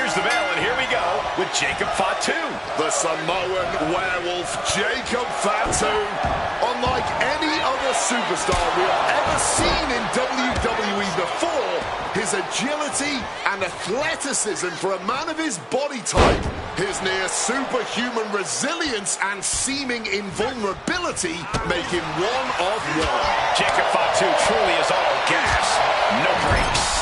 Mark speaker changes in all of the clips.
Speaker 1: here's the bell, and here we go with Jacob Fatu.
Speaker 2: The Samoan werewolf, Jacob Fatu. Unlike any other superstar we have ever seen in WWE before, his agility and athleticism for a man of his body type, his near superhuman resilience and seeming invulnerability make him one of one.
Speaker 1: Jacob Fatu truly is all gas, no brakes.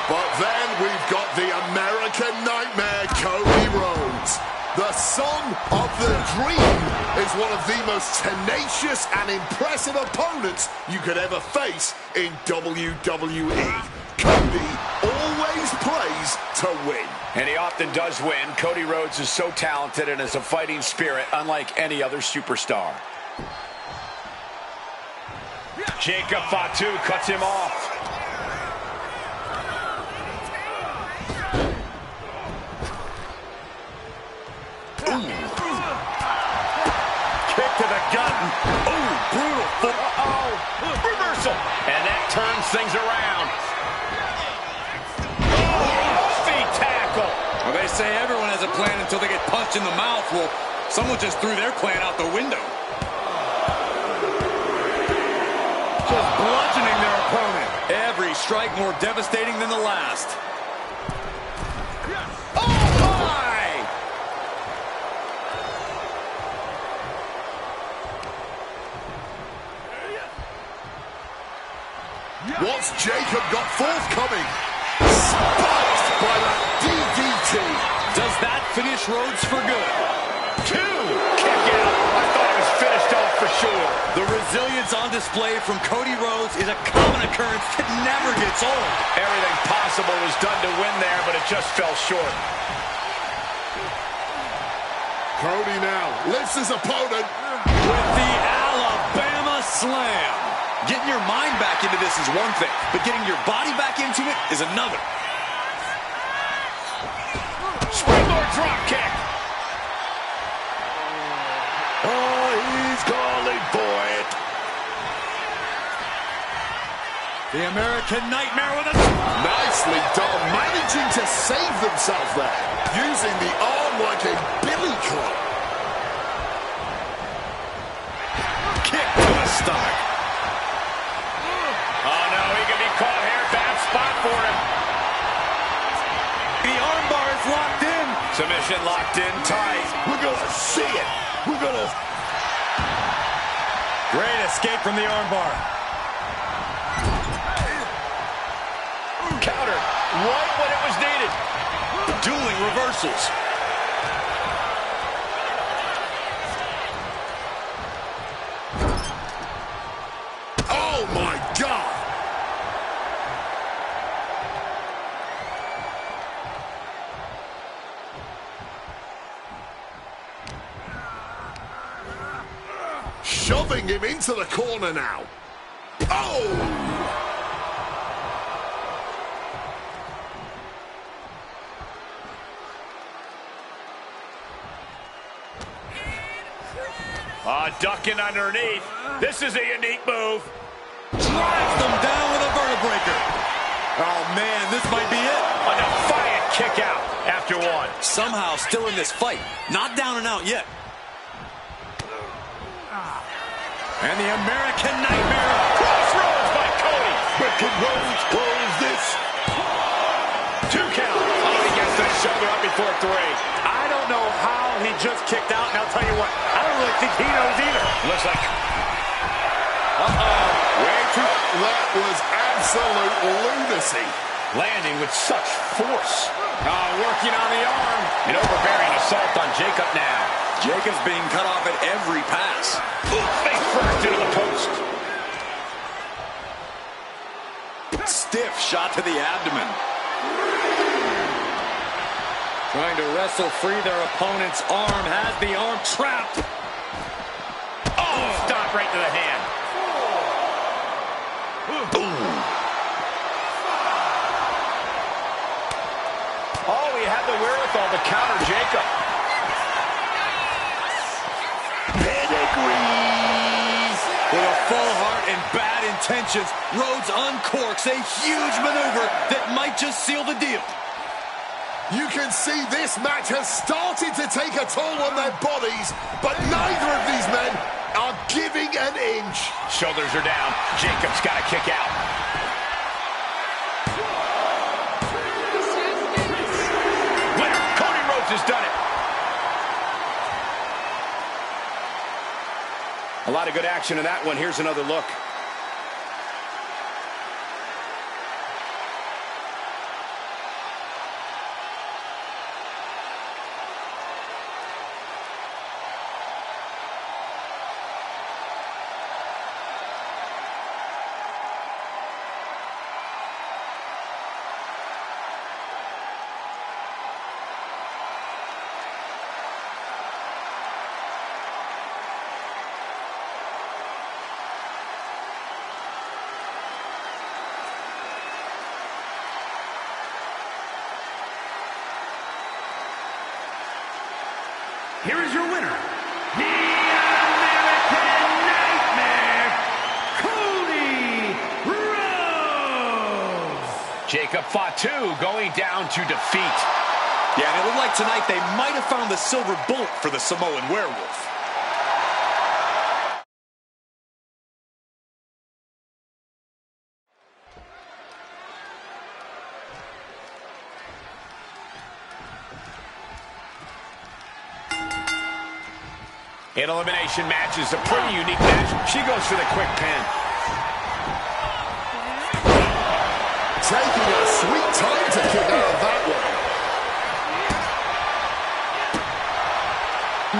Speaker 2: But then we've got the American Nightmare, Cody Rhodes. The son of the Dream is one of the most tenacious and impressive opponents you could ever face in WWE. Cody always plays to win.
Speaker 1: And he often does win. Cody Rhodes is so talented and has a fighting spirit unlike any other superstar. Jacob Fatu cuts him off. Kick to the gut. Ooh, brutal. Uh-oh. Reversal. And that turns things around. Oh, feet tackle.
Speaker 3: Well, they say everyone has a plan until they get punched in the mouth. Well, someone just threw their plan out the window. Just bludgeoning their opponent. Every strike more devastating than the last.
Speaker 2: What's Jacob got forthcoming? Spiked by that DDT.
Speaker 3: Does that finish Rhodes for good?
Speaker 1: Two. Kick out. I thought it was finished off for sure.
Speaker 3: The resilience on display from Cody Rhodes is a common occurrence that never gets old.
Speaker 1: Everything possible was done to win there, but it just fell short.
Speaker 2: Cody now lifts his opponent
Speaker 3: with the Alabama Slam. Getting your mind back into this is one thing, but getting your body back into it is another.
Speaker 1: Springboard drop kick.
Speaker 2: Oh, he's calling for it.
Speaker 3: The American Nightmare with a...
Speaker 2: Nicely done, managing to save themselves there, using the arm like a billy club.
Speaker 3: Kick to the stomach.
Speaker 1: Oh, no, he can be caught here. Bad spot for him.
Speaker 3: The armbar is locked in.
Speaker 1: Submission locked in tight.
Speaker 2: We're going to see it. We're going to...
Speaker 3: Great escape from the armbar.
Speaker 1: Counter right when it was needed.
Speaker 3: Dueling reversals.
Speaker 2: Oh, my God. Shoving him into the corner now. Oh!
Speaker 1: Ducking underneath. This is a unique move.
Speaker 3: Drives them down with a vertebraker. Oh, man, this might be it.
Speaker 1: A defiant kick out after one.
Speaker 3: Somehow still in this fight. Not down and out yet. And the American Nightmare.
Speaker 1: Crossroads by Cody.
Speaker 2: But can Rhodes close this?
Speaker 1: 2 count. Oh, he gets the shoulder up before 3.
Speaker 3: I don't know how he just kicked out, and I'll tell you what, I don't really think he knows either.
Speaker 1: Looks like...
Speaker 2: Way too... That was absolute lunacy.
Speaker 1: Landing with such force.
Speaker 3: Working on the arm.
Speaker 1: An overbearing assault on Jacob now.
Speaker 3: Jacob's being cut off at every pass.
Speaker 1: Face first into the post.
Speaker 3: Stiff shot to the abdomen. Trying to wrestle free their opponent's arm. Has the arm trapped.
Speaker 1: Oh, stop right to the hand. Oh, he had the wherewithal to counter Jacob.
Speaker 2: Pedigree.
Speaker 3: With a full heart and bad intentions, Rhodes uncorks a huge maneuver that might just seal the deal.
Speaker 2: You can see this match has started to take a toll on their bodies, but neither of these men are giving an inch.
Speaker 1: Shoulders are down. Jacob's got to kick out. Winner, Cody Rhodes has done it. A lot of good action in that one. Here's another look.
Speaker 4: Here is your winner, the American Nightmare, Cody Rhodes.
Speaker 1: Jacob Fatu going down to defeat.
Speaker 3: Yeah, and it looked like tonight they might have found the silver bullet for the Samoan Werewolf.
Speaker 1: An elimination match is a pretty unique match. She goes for the quick pin.
Speaker 2: Taking a sweet time to kick out of that one.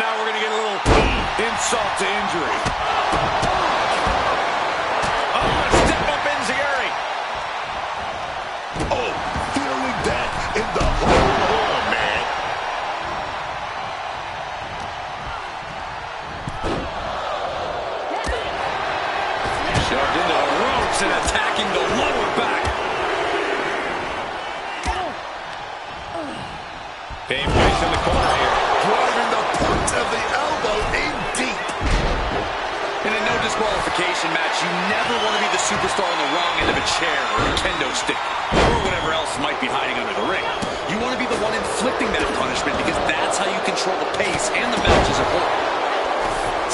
Speaker 3: Now we're going to get a little insult to injury.
Speaker 1: Oh, a step up Enziguri.
Speaker 2: Oh, feeling that in the whole man.
Speaker 3: Shoved into the ropes and attacking the lower back.
Speaker 1: Babe place in the corner here.
Speaker 2: Driving the point of the elbow in deep.
Speaker 3: In a no disqualification match, you never want to be the superstar on the wrong end of a chair or a kendo stick, or whatever else might be hiding under the ring. You want to be the one inflicting that punishment because that's how you control the pace and the match as a whole.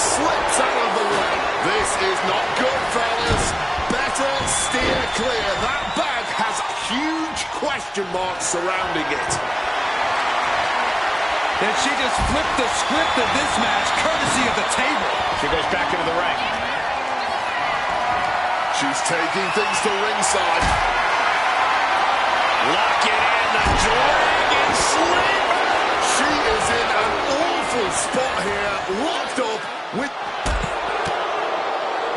Speaker 2: Slips out of the way. This is not good, fellas. Better steer clear. That bag has huge question marks surrounding it.
Speaker 3: And she just flipped the script of this match, courtesy of the table.
Speaker 1: She goes back into the ring.
Speaker 2: She's taking things to ringside.
Speaker 1: Lock it in, the Dragon Slammer.
Speaker 2: She is in an awful spot here, locked up with...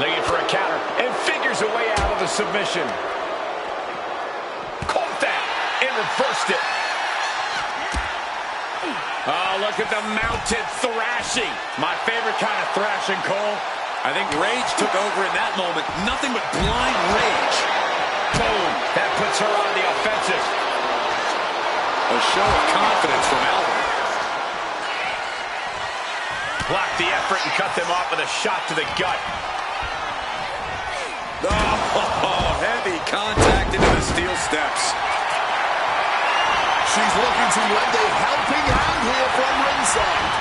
Speaker 1: Looking for a counter and figures a way out of the submission. Caught that and reversed it. Oh, look at the mounted thrashing. My favorite kind of thrashing, Cole.
Speaker 3: I think rage took over in that moment. Nothing but blind rage.
Speaker 1: Boom. That puts her on the offensive.
Speaker 3: A show of confidence from Alba.
Speaker 1: Block the effort and cut them off with a shot to the gut.
Speaker 3: Oh, heavy contact into the steel steps.
Speaker 2: She's looking to lend a helping hand here from ringside.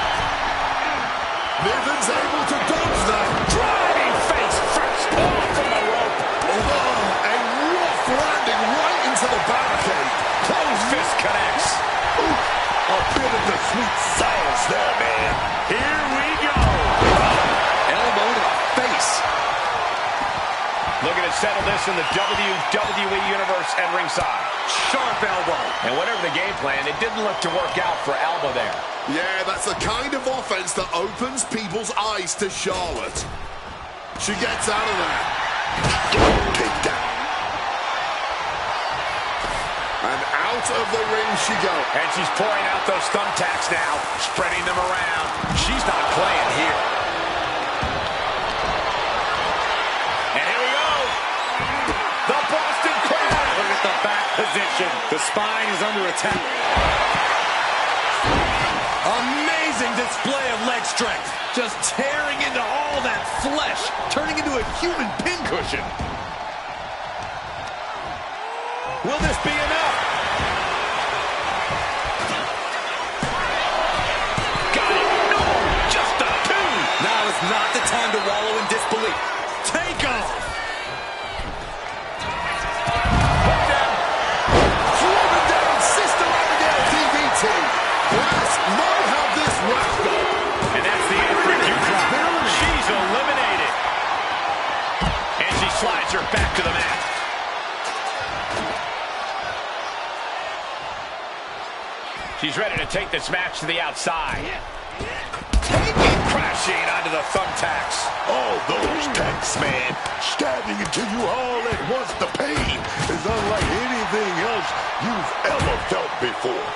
Speaker 2: Niven's able to dodge that.
Speaker 1: Driving face first off from the rope.
Speaker 2: Oh, a rough landing right into the barricade.
Speaker 1: Closed fist connects.
Speaker 2: A bit of the sweet sauce there, man.
Speaker 1: Here we go.
Speaker 3: Elbow to the face.
Speaker 1: Looking to settle this in the WWE Universe at ringside.
Speaker 3: Sharp elbow.
Speaker 1: And whatever the game plan, it didn't look to work out for Alba there.
Speaker 2: Yeah, that's the kind of offense that opens people's eyes to Charlotte. She gets out of there. Take that. And out of the ring she goes.
Speaker 1: And she's pouring out those thumbtacks now, spreading them around. She's not playing here. And here we go. The Boston Crab.
Speaker 3: Look at the back position. The spine is under attack. Amazing display of leg strength. Just tearing into all that flesh, turning into a human pincushion.
Speaker 1: Will this be enough?
Speaker 2: Glass might have this wrapped up.
Speaker 1: And that's the end for Dewdrop. She's eliminated. And she slides her back to the mat. She's ready to take this match to the outside. Taking crashing onto the thumbtacks.
Speaker 2: Oh, those tacks, man. Stabbing into you all at once. The pain is unlike anything else you've ever felt before.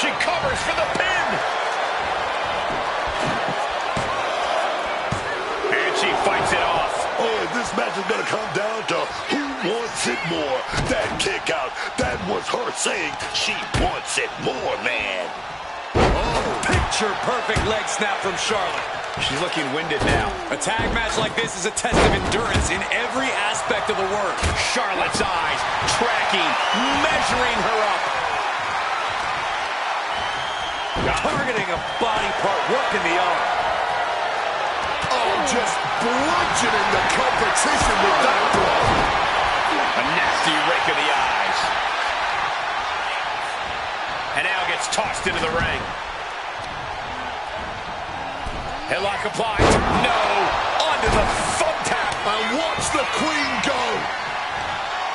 Speaker 1: She covers for the pin. And she fights it off.
Speaker 2: Oh, this match is going to come down to who wants it more. That kick out, that was her saying she wants it more, man.
Speaker 3: Oh, picture-perfect leg snap from Charlotte.
Speaker 1: She's looking winded now.
Speaker 3: A tag match like this is a test of endurance in every aspect of the word.
Speaker 1: Charlotte's eyes tracking, measuring her up.
Speaker 3: Targeting a body part, working the arm.
Speaker 2: Oh, just bludgeoning the competition with that blow.
Speaker 1: A nasty rake of the eyes. And now gets tossed into the ring. Headlock applied. No. Onto the thumbtack.
Speaker 2: And watch the Queen go.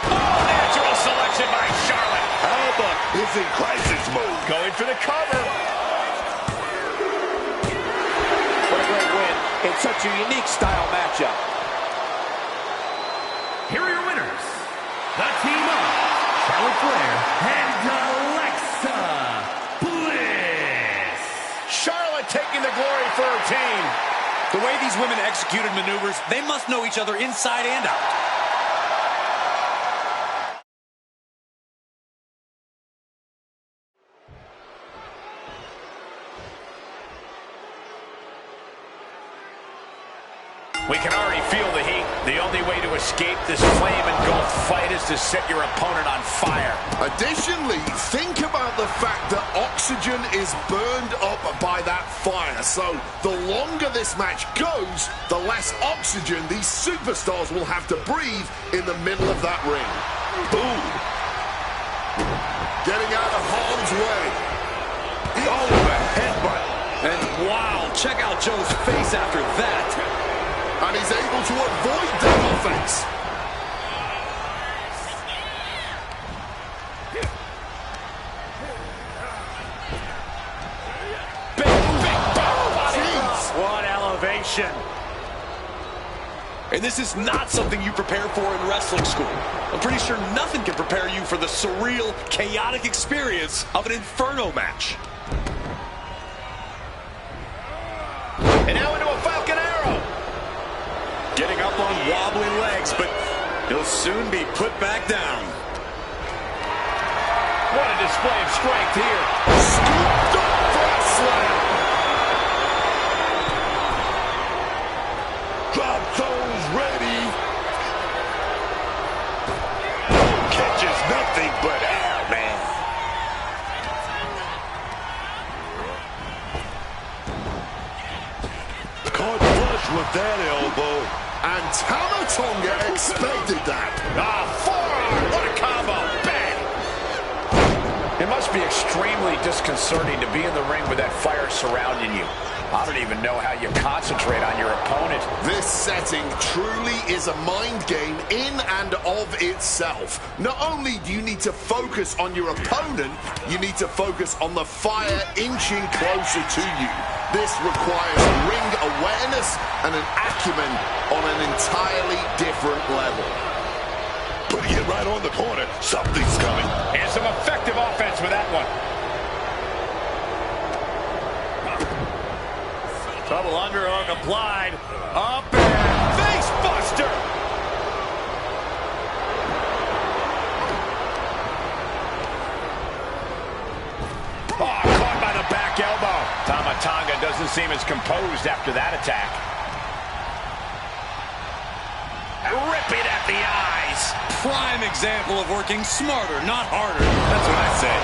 Speaker 1: Oh, natural selection by Charlotte.
Speaker 2: Alba is in crisis mode.
Speaker 1: Going for the cover.
Speaker 3: What a great win in such a unique style matchup.
Speaker 4: Here are your winners. The team of Charlotte Flair and Alexa Bliss.
Speaker 1: Charlotte taking the glory for her team.
Speaker 3: The way these women executed maneuvers, they must know each other inside and out.
Speaker 1: We can already feel the heat. The only way to escape this flame-engulfed fight is to set your opponent on fire.
Speaker 2: Additionally, think about the fact that oxygen is burned up by that fire. So the longer this match goes, the less oxygen these superstars will have to breathe in the middle of that ring. Boom. Getting out of harm's way. Oh, the headbutt.
Speaker 3: And wow, check out Joe's face after that.
Speaker 2: And he's able to avoid that offense.
Speaker 1: Jeez. What elevation.
Speaker 3: And this is not something you prepare for in wrestling school. I'm pretty sure nothing can prepare you for the surreal, chaotic experience of an Inferno match.
Speaker 1: And now into a Falcon Arrow.
Speaker 3: Getting up on wobbly legs, but he'll soon be put back down.
Speaker 1: What a display of strength here.
Speaker 2: Scooped up for a slam. Drop those ready. Catches nothing but air, man. Caught flush with that elbow. And Tama Tonga expected that.
Speaker 1: Ah, forearm. What a combo. Bang. It must be extremely disconcerting to be in the ring with that fire surrounding you. I don't even know how you concentrate on your opponent.
Speaker 2: This setting truly is a mind game in and of itself. Not only do you need to focus on your opponent, you need to focus on the fire inching closer to you. This requires ring awareness and an acumen on an entirely different level. Putting it right on the corner, something's coming.
Speaker 1: And some effective offense with that one. Double underhook applied. Up and face buster. Oh, caught by the back elbow. Tama Tonga doesn't seem as composed after that attack. Ripping at the eyes.
Speaker 3: Prime example of working smarter, not harder. That's what I say.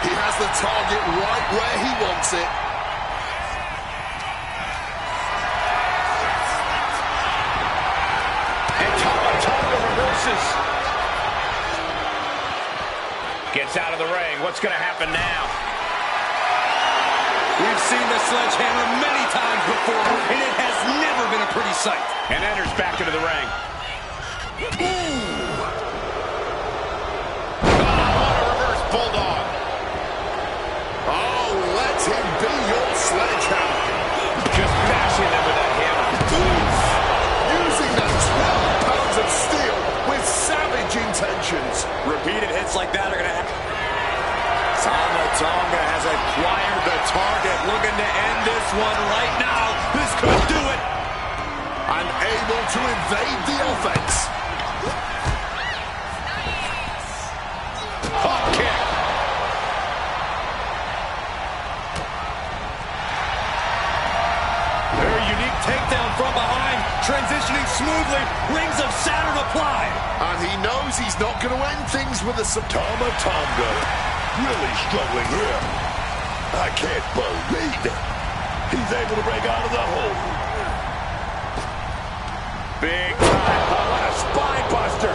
Speaker 2: He has the target right where he wants it.
Speaker 1: And Tama Tonga reverses. Gets out of the ring. What's going to happen now?
Speaker 3: We've seen the sledgehammer many times before, and it has never been a pretty sight.
Speaker 1: And enters back into the ring.
Speaker 2: Ooh.
Speaker 1: Oh, what a reverse bulldog.
Speaker 2: Oh, let him be your sledgehammer.
Speaker 1: Just bashing them with that hammer.
Speaker 2: Oof. Using that 12 pounds of steel with savage intentions.
Speaker 3: Repeated hits like that are going to happen. Tonga has acquired the target, looking to end this one right now. This could do it.
Speaker 2: Unable to evade the offense.
Speaker 1: Hop kick.
Speaker 3: Very unique takedown from behind, transitioning smoothly, rings of Saturn applied.
Speaker 2: And he knows he's not going to end things with a Tonga. Really struggling here. I can't believe it. He's able to break out of the hole.
Speaker 1: Big time. Oh, what a spine buster.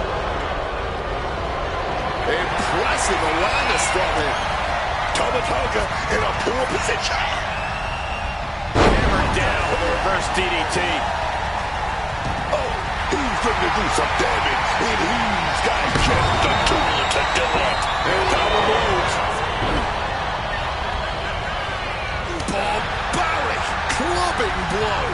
Speaker 2: Impressive awareness from him. Tonga in a poor position.
Speaker 1: Hammered down with a reverse DDT.
Speaker 2: Oh, he's going to do some damage, and he's got just the tool to do it. And Tonga moves. Barbaric clubbing blow.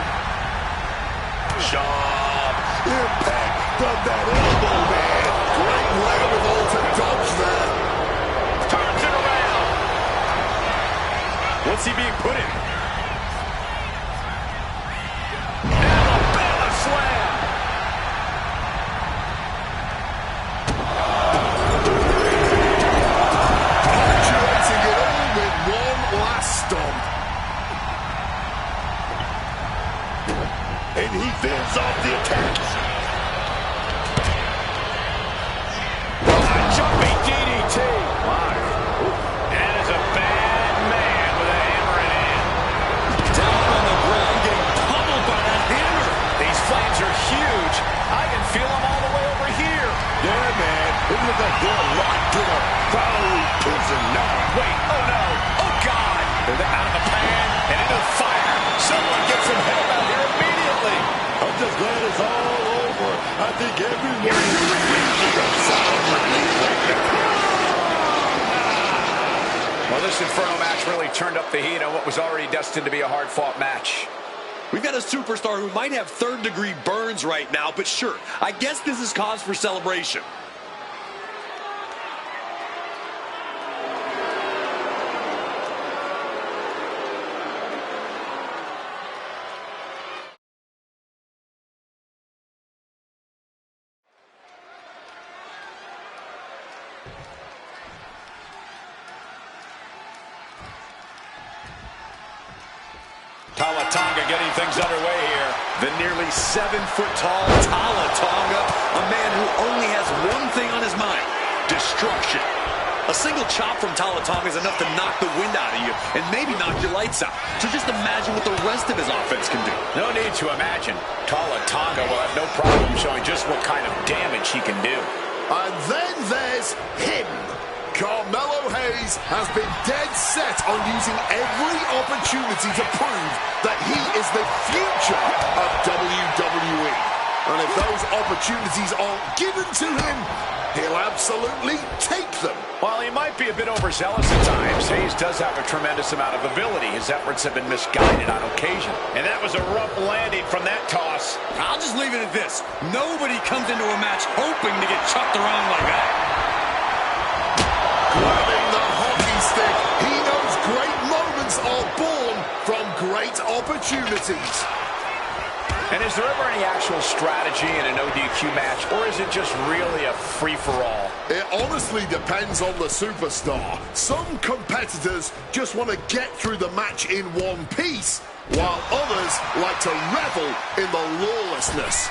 Speaker 2: Sharp impact from that elbow, man. Great wherewithal to dodge there.
Speaker 1: Turns it around.
Speaker 3: What's he being put in?
Speaker 1: Alabama slam.
Speaker 2: Punctuating it all with one last stomp. And he fends off the attacks.
Speaker 1: Jumping DDT. That is a bad man with a hammer in hand.
Speaker 3: Down on the ground, getting pummeled by that hammer.
Speaker 1: These flames are huge. I can feel them all the way over here.
Speaker 2: Yeah, man. It looks like they're locked in a fiery prison now.
Speaker 1: Wait, oh no. Oh God. They're out of the pan and into the fire. Someone get some help out here immediately.
Speaker 2: I'm just glad it's all over. I think everyone is breathing a sigh of relief right now.
Speaker 1: Well, this Inferno match really turned up the heat on what was already destined to be a hard-fought match.
Speaker 3: We've got a superstar who might have third-degree burns right now, but sure, I guess this is cause for celebration.
Speaker 1: Tonga getting things underway here.
Speaker 3: The nearly 7-foot-tall Tonga, a man who only has one thing on his mind: destruction. A single chop from Tonga is enough to knock the wind out of you and maybe knock your lights out. So just imagine what the rest of his offense can do.
Speaker 1: No need to imagine. Tonga will have no problem showing just what kind of damage he can do.
Speaker 2: And then there's him. Carmelo Hayes has been dead set on using every opportunity to prove that he is the future of WWE. And if those opportunities aren't given to him, he'll absolutely take them.
Speaker 1: While he might be a bit overzealous at times, Hayes does have a tremendous amount of ability. His efforts have been misguided on occasion. And that was a rough landing from that toss.
Speaker 3: I'll just leave it at this: nobody comes into a match hoping to get chucked around like that.
Speaker 2: Grabbing the hockey stick, he knows great moments are born from great opportunities.
Speaker 1: And is there ever any actual strategy in an ODQ match, or is it just really a free-for-all?
Speaker 2: It honestly depends on the superstar. Some competitors just want to get through the match in one piece, while others like to revel in the lawlessness.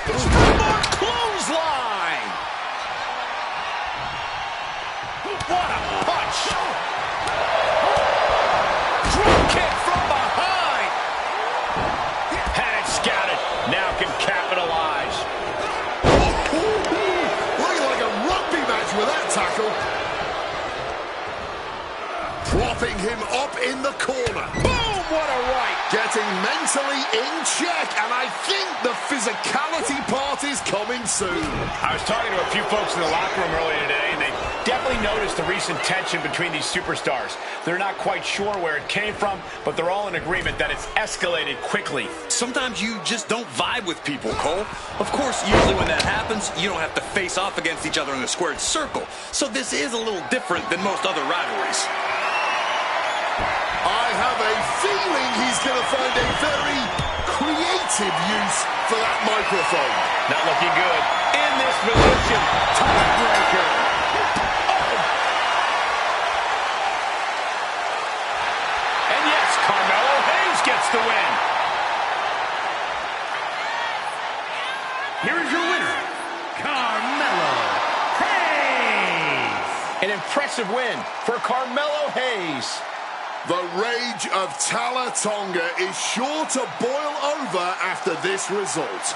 Speaker 1: Clothesline! What a punch! Drop kick from behind! Had it scouted. Now can capitalize.
Speaker 2: Looking like a rugby match with that tackle. wrapping him up in the corner.
Speaker 1: Boom, what a right.
Speaker 2: Getting mentally in check, and I think the physicality part is coming soon.
Speaker 1: I was talking to a few folks in the locker room earlier today, and they definitely noticed the recent tension between these superstars. They're not quite sure where it came from, but they're all in agreement that it's escalated quickly.
Speaker 3: Sometimes you just don't vibe with people, Cole. Of course, usually when that happens, you don't have to face off against each other in a squared circle. So this is a little different than most other rivalries.
Speaker 2: I have a feeling he's going to find a very creative use for that microphone.
Speaker 1: Not looking good. In this position, tiebreaker. And yes, Carmelo Hayes gets the win.
Speaker 4: Here is your winner, Carmelo Hayes.
Speaker 1: An impressive win for Carmelo Hayes.
Speaker 2: The rage of Tala Tonga is sure to boil over after this result.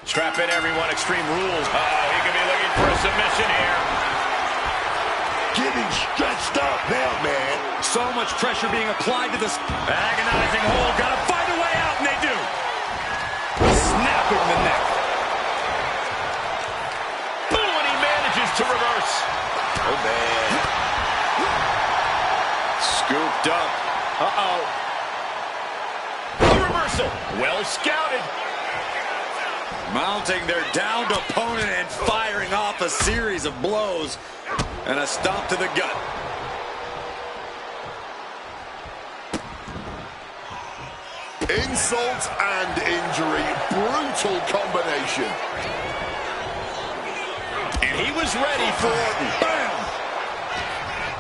Speaker 1: Strap in, everyone. Extreme Rules. He could be looking for a submission here.
Speaker 2: Getting stretched out now, man.
Speaker 3: So much pressure being applied to this agonizing hold. Got to find a way out, and they do. Snapping the neck.
Speaker 1: Boom, and he manages to reverse.
Speaker 2: Oh, man.
Speaker 3: Scooped up.
Speaker 1: Uh-oh. A reversal. Well scouted.
Speaker 3: Mounting their downed opponent and firing off a series of blows and a stomp to the gut.
Speaker 2: Insult and injury. Brutal combination.
Speaker 1: And he was ready for it. Bam!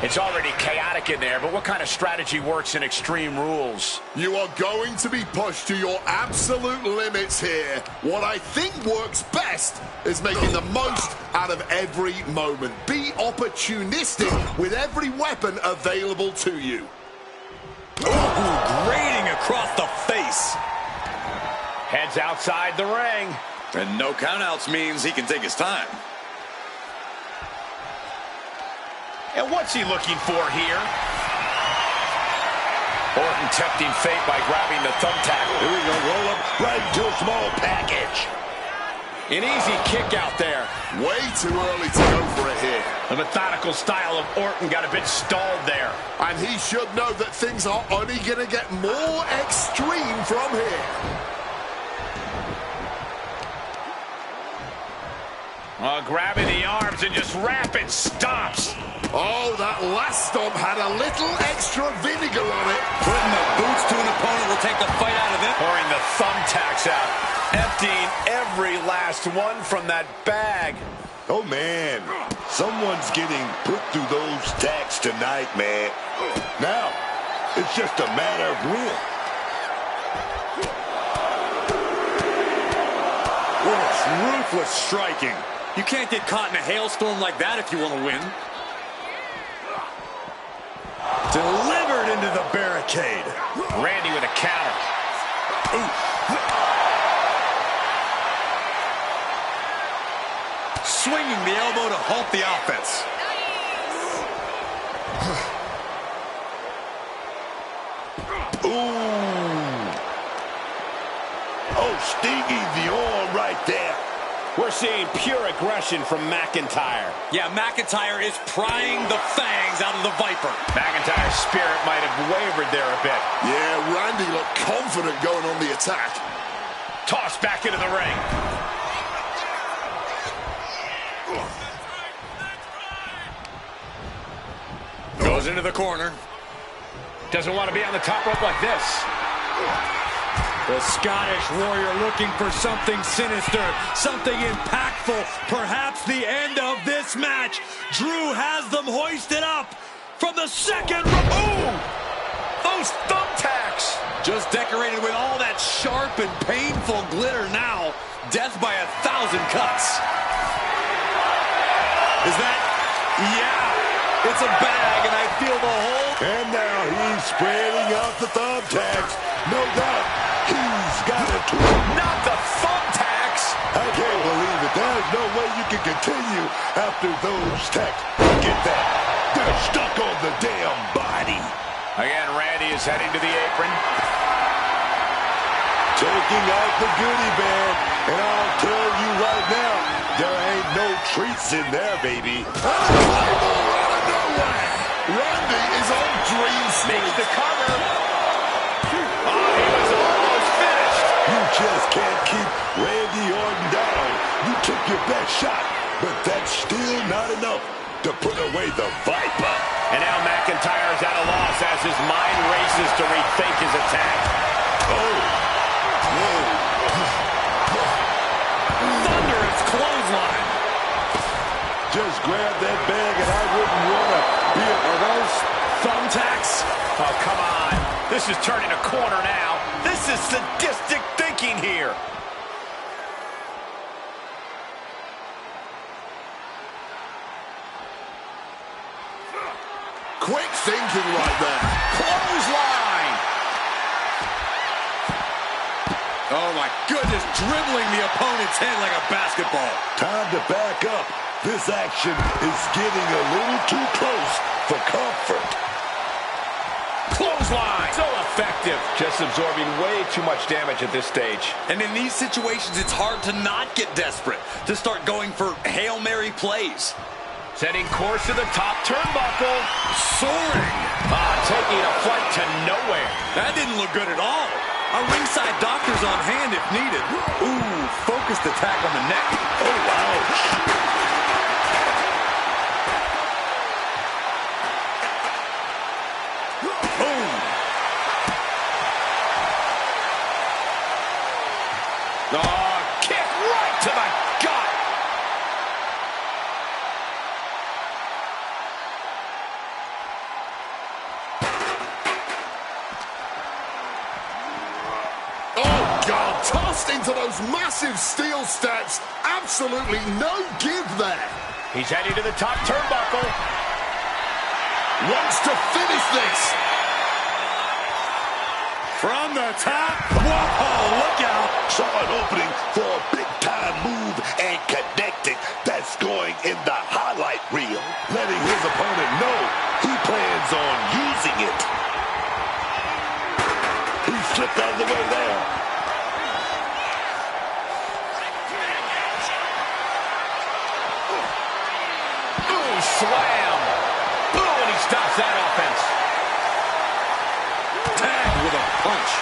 Speaker 1: It's already chaotic in there, but what kind of strategy works in Extreme Rules?
Speaker 2: You are going to be pushed to your absolute limits here. What I think works best is making the most out of every moment. Be opportunistic with every weapon available to you.
Speaker 3: Ooh, grating across the face.
Speaker 1: Heads outside the ring.
Speaker 3: And no countouts means he can take his time.
Speaker 1: And what's he looking for here? Orton tempting fate by grabbing the thumbtack.
Speaker 2: Here we go, roll up right into a small package.
Speaker 1: An easy kick out there.
Speaker 2: Way too early to go for it here.
Speaker 1: The methodical style of Orton got a bit stalled there.
Speaker 2: And he should know that things are only going to get more extreme from here.
Speaker 1: Grabbing the arms and just rapid stomps.
Speaker 2: Oh, that last stomp had a little extra vinegar on it.
Speaker 3: Putting the boots to an opponent will take the fight out of it.
Speaker 1: Pouring the thumbtacks out. Emptying every last one from that bag.
Speaker 2: Oh, man. Someone's getting put through those tacks tonight, man. Now, it's just a matter of when.
Speaker 3: Oh, it's ruthless striking. You can't get caught in a hailstorm like that if you want to win. Delivered into the barricade.
Speaker 1: Randy with a counter.
Speaker 3: Ooh. Swinging the elbow to halt the offense.
Speaker 2: Ooh. Oh, stingy the arm right there.
Speaker 1: We're seeing pure aggression from McIntyre.
Speaker 3: Yeah, McIntyre is prying the fangs out of the Viper.
Speaker 1: McIntyre's spirit might have wavered there a bit.
Speaker 2: Yeah, Randy looked confident going on the attack.
Speaker 1: Tossed back into the ring.
Speaker 3: Goes into the corner.
Speaker 1: Doesn't want to be on the top rope like this.
Speaker 3: The Scottish Warrior looking for something sinister, something impactful, perhaps the end of this match. Drew has them hoisted up from the second row. Oh,
Speaker 1: those thumbtacks!
Speaker 3: Just decorated with all that sharp and painful glitter now. Death by 1,000 cuts. Is that? Yeah, it's a bag, and I feel the whole...
Speaker 2: And now he's spreading out the thumbtacks. No doubt, he's got it.
Speaker 1: Not the thumbtacks!
Speaker 2: I can't believe it. There's no way you can continue after those tacks. Look at that. They're stuck on the damn body.
Speaker 1: Again, Randy is heading to the apron.
Speaker 2: Taking out the goodie bag. And I'll tell you right now, there ain't no treats in there, baby. Out of nowhere. Randy is on dream speed.
Speaker 1: Makes the cover. Oh, he was almost finished.
Speaker 2: You just can't keep Randy Orton down. You took your best shot, but that's still not enough to put away the Viper.
Speaker 1: And now McIntyre's at a loss as his mind races to rethink his attack.
Speaker 2: Oh. Whoa.
Speaker 3: Thunderous clothesline.
Speaker 2: Just grab that bag and I wouldn't want to be a those
Speaker 3: Thumbtacks.
Speaker 1: Oh, come on. This is turning a corner now. This is sadistic thinking here.
Speaker 2: quick thinking right there.
Speaker 1: Clothesline.
Speaker 3: Oh, my goodness, dribbling the opponent's head like a basketball.
Speaker 2: Time to back up. This action is getting a little too close for comfort.
Speaker 1: Clothesline. So effective. Just absorbing way too much damage at this stage.
Speaker 3: And in these situations, it's hard to not get desperate, to start going for Hail Mary plays.
Speaker 1: Setting course to the top turnbuckle.
Speaker 3: Soaring.
Speaker 1: Taking a flight to nowhere.
Speaker 3: That didn't look good at all. A ringside doctor's on hand if needed. Ooh, focused attack on the neck.
Speaker 2: Oh, ouch.
Speaker 3: Boom.
Speaker 1: Oh, kick right to the gut.
Speaker 2: Oh, God, tossed into those massive steel steps. Absolutely no give there.
Speaker 1: He's heading to the top turnbuckle.
Speaker 2: Wants to finish this.
Speaker 3: From the top. Whoa, look out.
Speaker 2: Saw an opening for a big-time move and connected. That's going in the highlight reel, letting his opponent know he plans on using it. He slipped out of the way there.
Speaker 1: Ooh, slam. Ooh, and he stops that offense.
Speaker 3: Tag with a punch.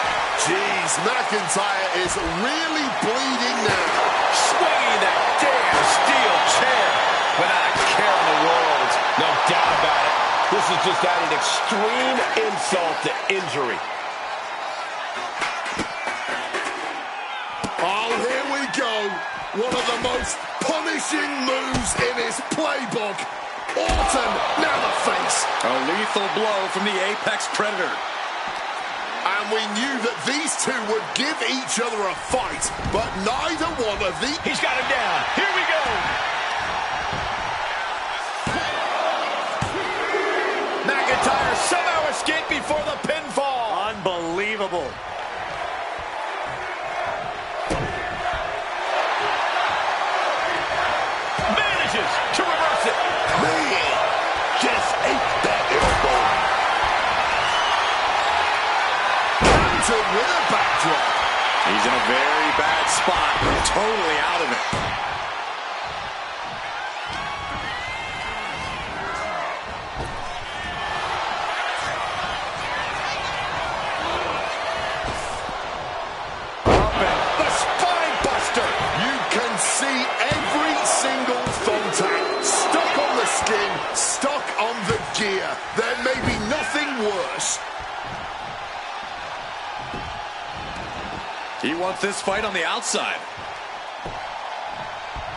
Speaker 2: Jeez, McIntyre is really bleeding now.
Speaker 1: Swinging that damn steel chair without a care in the world. No doubt about it. This is just adding extreme insult to injury.
Speaker 2: Oh, here we go. One of the most punishing moves in his playbook. Orton, now the face.
Speaker 3: A lethal blow from the Apex Predator.
Speaker 2: And we knew that these two would give each other a fight, but neither one of these...
Speaker 1: He's got him down. Here we go. McIntyre somehow escaped before the pinfall.
Speaker 3: Unbelievable.
Speaker 1: Manages to reverse it.
Speaker 2: Man, just ate that elbow. Countered with a backdrop.
Speaker 3: He's in a very bad spot. Totally out of it.
Speaker 2: The spine buster. You can see every single thumbtack stuck on the skin, stuck on the gear. There may be nothing worse.
Speaker 3: He wants this fight on the outside.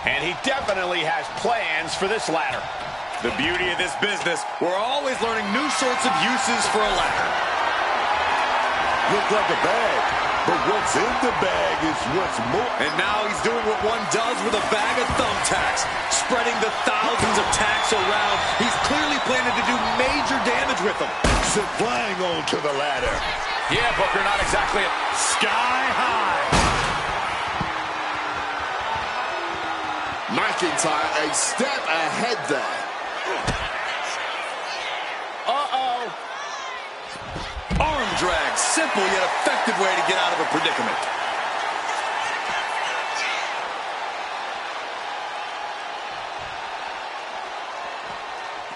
Speaker 1: And he definitely has plans for this ladder.
Speaker 3: The beauty of this business, we're always learning new sorts of uses for a ladder.
Speaker 2: look like a bag, but what's in the bag is what's more.
Speaker 3: And now he's doing what one does with a bag of thumbtacks, spreading the thousands of tacks around. He's clearly planning to do major damage with them.
Speaker 2: Sent flying onto the ladder.
Speaker 1: Yeah, Booker, not exactly
Speaker 4: Sky high.
Speaker 2: McIntyre a step ahead there.
Speaker 1: Uh-oh.
Speaker 3: Arm drag, simple yet effective way to get out of a predicament.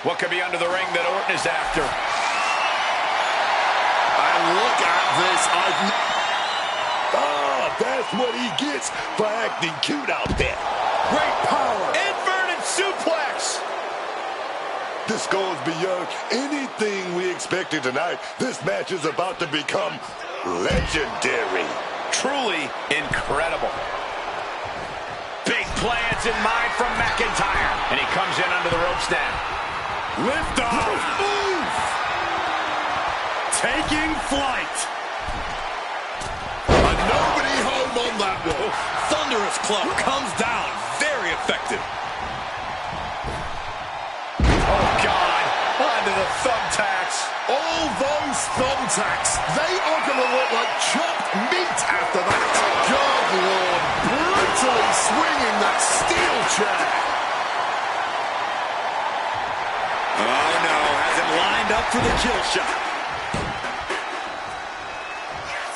Speaker 1: What could be under the ring that Orton is after?
Speaker 2: And look at this. That's what he gets for acting cute out there. Great power.
Speaker 1: Inverted suplex.
Speaker 2: This goes beyond anything we expected tonight. This match is about to become legendary.
Speaker 1: Truly incredible. Big plans in mind from McIntyre. And he comes in under the ropes now.
Speaker 4: Lift off.
Speaker 2: Move.
Speaker 4: Taking flight.
Speaker 2: Nobody home on that one.
Speaker 3: Thunderous club comes down. Very effective.
Speaker 1: Oh, God. Onto the thumbtacks.
Speaker 2: All those thumbtacks, they are going to look like chopped meat after that. God, Lord, brutally swinging that steel chair.
Speaker 3: Oh, no. Has him lined up for the kill shot.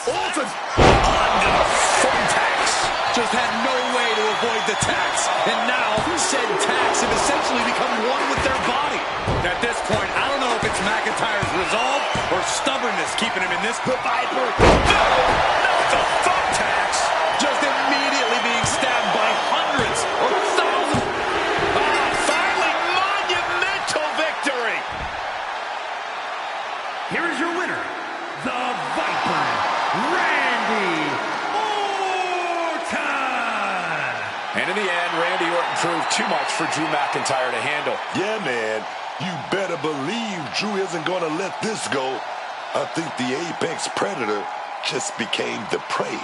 Speaker 2: Orton.
Speaker 1: Onto the thumbtacks.
Speaker 3: Just had no way to avoid the tacks. And now, said tacks have essentially become one with their body. At this point, I don't know if it's McIntyre's resolve or stubbornness keeping him in this. The Viper.
Speaker 1: No, not the thumbtacks.
Speaker 3: Just immediately being stabbed by hundreds or thousands.
Speaker 1: Finally, monumental victory.
Speaker 4: Here is your winner, the Viper, Randy Orton.
Speaker 1: And in the end, Randy Orton proved too much for Drew McIntyre to handle.
Speaker 2: Yeah, man. You better believe Drew isn't going to let this go. I think the apex predator just became the prey.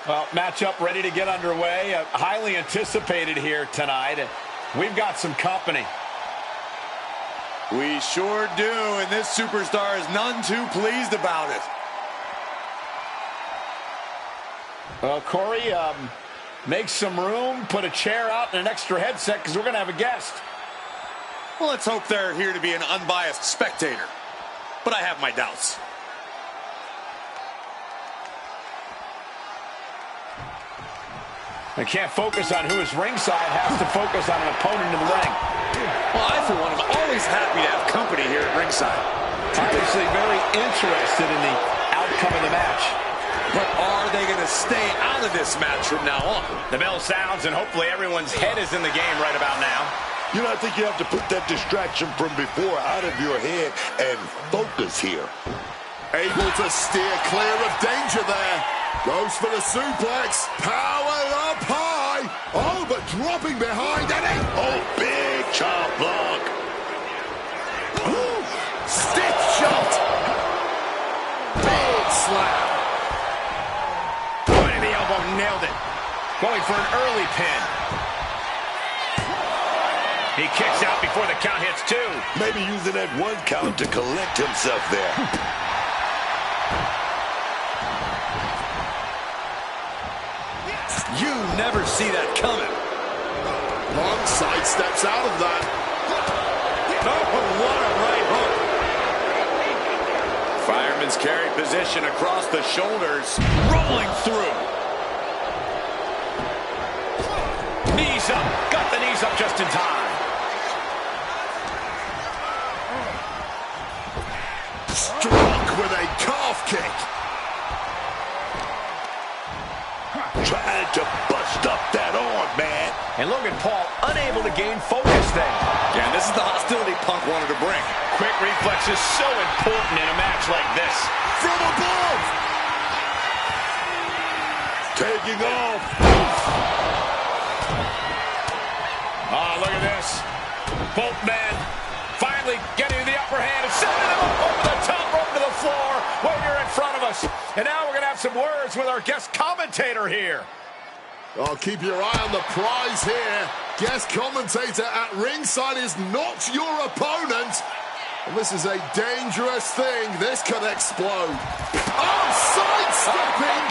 Speaker 1: Well, matchup ready to get underway. Highly anticipated here tonight. We've got some company.
Speaker 3: We sure do, and this superstar is none too pleased about it.
Speaker 1: Well, Corey, make some room, put a chair out and an extra headset because we're going to have a guest.
Speaker 3: Well, let's hope they're here to be an unbiased spectator. But I have my doubts.
Speaker 1: They can't focus on who is ringside, has to focus on an opponent in the ring.
Speaker 3: Well, I, for one, am always happy to have company here at ringside.
Speaker 1: Obviously very interested in the outcome of the match.
Speaker 3: But are they going to stay out of this match from now on?
Speaker 1: The bell sounds, and hopefully everyone's head is in the game right about now.
Speaker 2: You know, I think you have to put that distraction from before out of your head and focus here.
Speaker 5: Able to steer clear of danger there. Goes for the suplex. Powered up high.
Speaker 2: dropping behind, and
Speaker 5: big chop block.
Speaker 2: Ooh, stiff shot. Big slap.
Speaker 1: Point of the elbow, nailed it. Going for an early pin. He kicks out before the count hits two.
Speaker 5: Maybe using that one count to collect himself there.
Speaker 3: You never see that coming.
Speaker 2: Long side steps out of that.
Speaker 3: Oh, what a right hook. Fireman's carry position across the shoulders. Rolling through. Knees up. Got the knees up just in time.
Speaker 2: Struck with a calf kick.
Speaker 5: Trying to bust up that arm, man.
Speaker 1: And Logan Paul unable to gain focus there.
Speaker 3: Yeah, this is the hostility Punk wanted to bring.
Speaker 1: Quick reflex is so important in a match like this.
Speaker 2: From above.
Speaker 5: Taking off.
Speaker 1: Oh, look at this. Both men finally getting the upper hand and sending him up over the top rope to the floor right here in front of us. And now we're going to have some words with our guest commentator here.
Speaker 2: Oh, keep your eye on the prize here. Guest commentator at ringside is not your opponent. And this is a dangerous thing. This could explode. Oh, sidestepping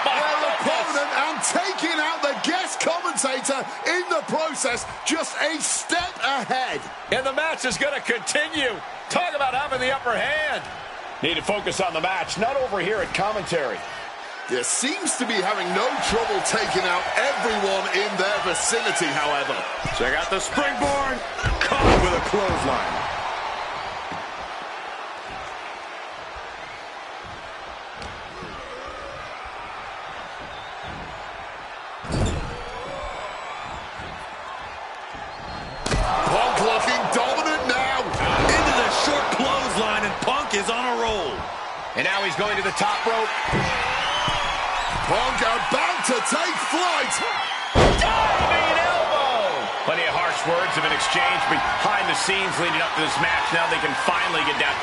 Speaker 2: their opponent and taking out the guest commentator in the process, just a step ahead.
Speaker 1: And the match is going to continue. Talk about having the upper hand. Need to focus on the match, not over here at commentary.
Speaker 2: There seems to be having no trouble taking out everyone in their vicinity, however.
Speaker 3: Check out the springboard. Caught with a clothesline.
Speaker 2: Punk looking dominant now.
Speaker 3: Into the short clothesline, and Punk is on a roll.
Speaker 1: And now he's going to the top rope.
Speaker 2: Punk about to take flight.
Speaker 1: Diving elbow! Plenty of harsh words have been exchanged behind the scenes leading up to this match. Now they can finally get down.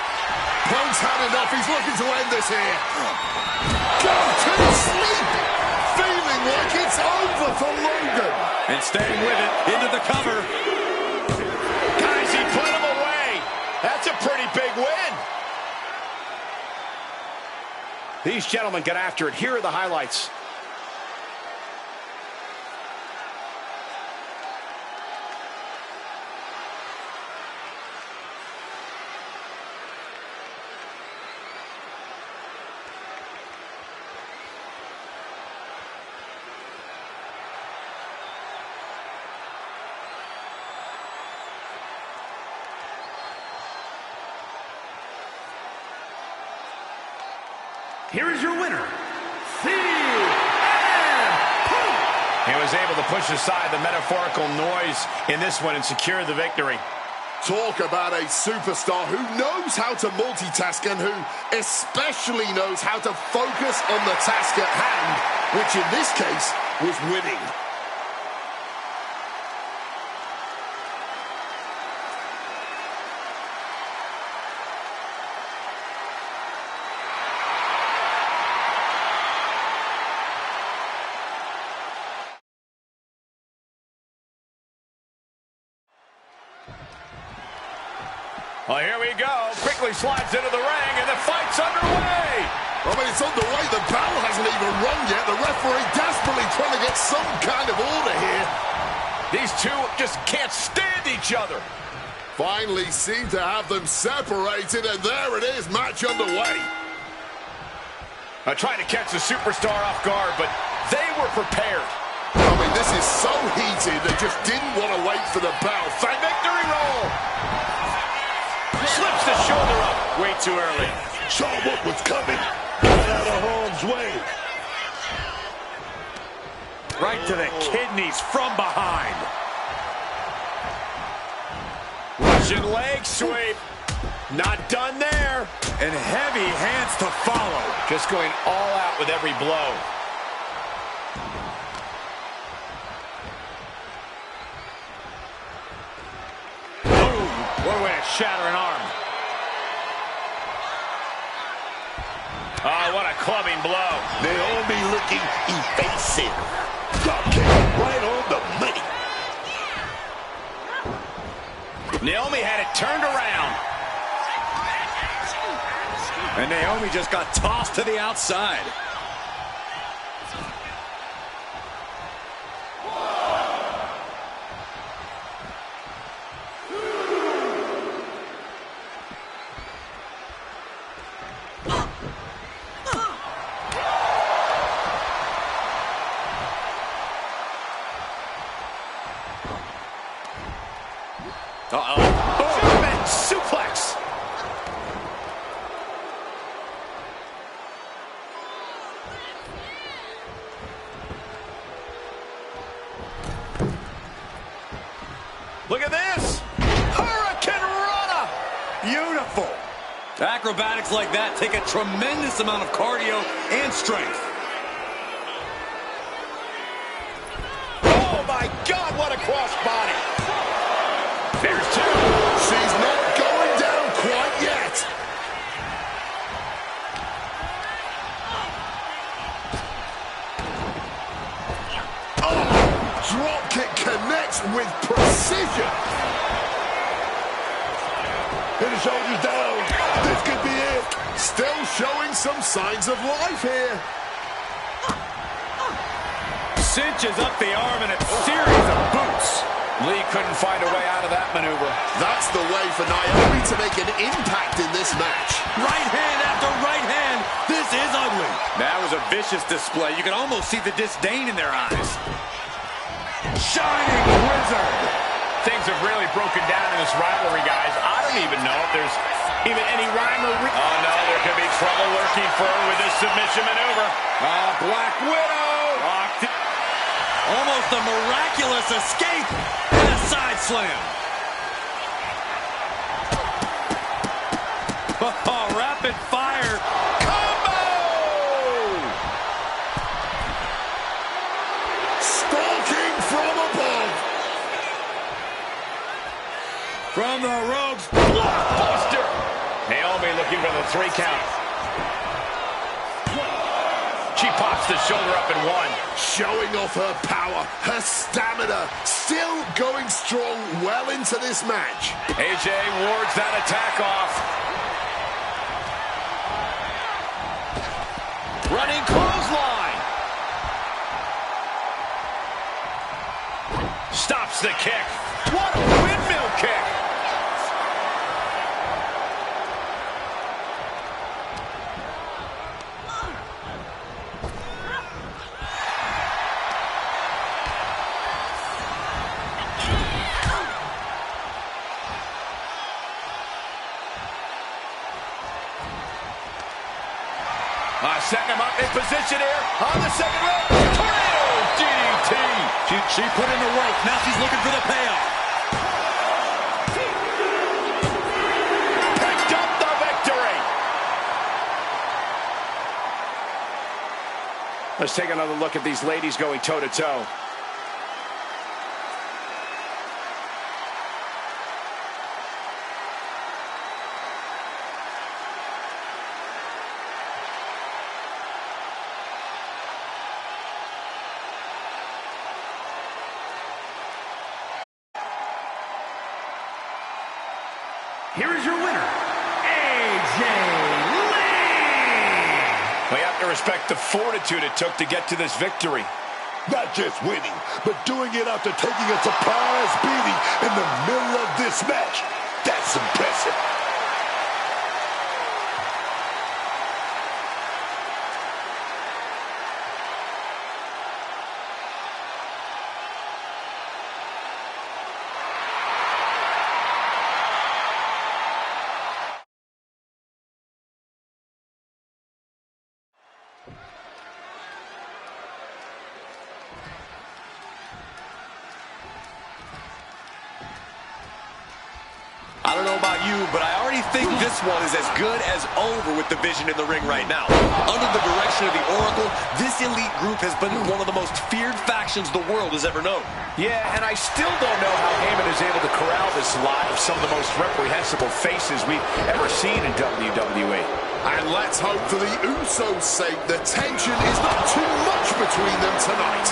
Speaker 2: Punk's had enough. He's looking to end this here. Go to sleep. Feeling like it's over for Logan.
Speaker 3: And staying with it, into the cover.
Speaker 1: Guys, he put him away. That's a pretty big win. These gentlemen get after it. Here are the highlights.
Speaker 4: Here is your winner, CM Punk.
Speaker 1: He was able to push aside the metaphorical noise in this one and secure the victory.
Speaker 2: Talk about a superstar who knows how to multitask and who especially knows how to focus on the task at hand, which in this case was winning.
Speaker 1: Well, here we go. Quickly slides into the ring, and the fight's underway.
Speaker 2: I mean, it's underway. The battle hasn't even run yet. The referee desperately trying to get some kind of order here.
Speaker 1: These two just can't stand each other.
Speaker 2: Finally seem to have them separated, and there it is, match underway.
Speaker 1: Trying to catch the superstar off guard, but they were prepared.
Speaker 2: I mean, this is so heated, they just didn't want to wait for the bell.
Speaker 1: Victory roll. Slips the shoulder up way too early.
Speaker 5: Saw what was coming. Got out of harm's way.
Speaker 3: Right to the kidneys from behind.
Speaker 1: Russian leg sweep. Not done there.
Speaker 3: And heavy hands to follow.
Speaker 1: Just going all out with every blow.
Speaker 3: What a way to shatter an arm.
Speaker 1: Oh, what a clubbing blow.
Speaker 5: Naomi looking evasive. Drop kick right on the money.
Speaker 1: Naomi had it turned around.
Speaker 3: And Naomi just got tossed to the outside.
Speaker 1: German suplex. Look at this. Hurricane Rana. Beautiful.
Speaker 3: Acrobatics like that take a tremendous amount of cardio and strength.
Speaker 1: Oh, my God, what a crossbody. There's two.
Speaker 2: She's not going down quite yet. Oh, drop kick connects with precision.
Speaker 5: And the shoulders down. This could be it.
Speaker 2: Still showing some signs of life here.
Speaker 3: Cinches up the arm and a series of boots.
Speaker 1: Lee couldn't find a way out of that maneuver.
Speaker 2: That's the way for Naomi to make an impact in this match.
Speaker 3: Right hand after right hand. This is ugly. That was a vicious display. You can almost see the disdain in their eyes. Shining Wizard.
Speaker 1: Things have really broken down in this rivalry, guys. I don't even know if there's even any rhyme or reason. Oh, no, there could be trouble lurking for her with this submission maneuver.
Speaker 3: Black Widow.
Speaker 1: Locked it.
Speaker 3: Almost a miraculous escape and a side slam. Oh, rapid fire.
Speaker 1: Combo!
Speaker 2: Stalking from above.
Speaker 3: From the ropes.
Speaker 1: Blockbuster! Naomi looking for the 3 count. She pops the shoulder up in one.
Speaker 2: Showing off her power, her stamina, still going strong well into this match.
Speaker 1: AJ wards that attack off. Running clothesline. Stops the kick. What a windmill kick. Setting him up in position here on the second rope. Tornado DDT.
Speaker 3: She put in the work. Now she's looking for the payoff.
Speaker 1: Picked up the victory. Let's take another look at these ladies going toe-to-toe.
Speaker 4: Here is your winner, AJ Lee!
Speaker 1: We have to respect the fortitude it took to get to this victory.
Speaker 5: Not just winning, but doing it after taking a surprise beating in the middle of this match. That's impressive.
Speaker 2: I don't know
Speaker 3: know about you, but I already think this one is as good as over with the Vision in the ring right now. Under the direction of the Oracle, this elite group has been one of the most feared factions the world has ever known.
Speaker 1: Yeah, and I still don't know how Heyman is able to corral this lot of some of the most reprehensible faces we've ever seen in WWE.
Speaker 2: And let's hope for the Usos' sake the tension is not too much between them tonight.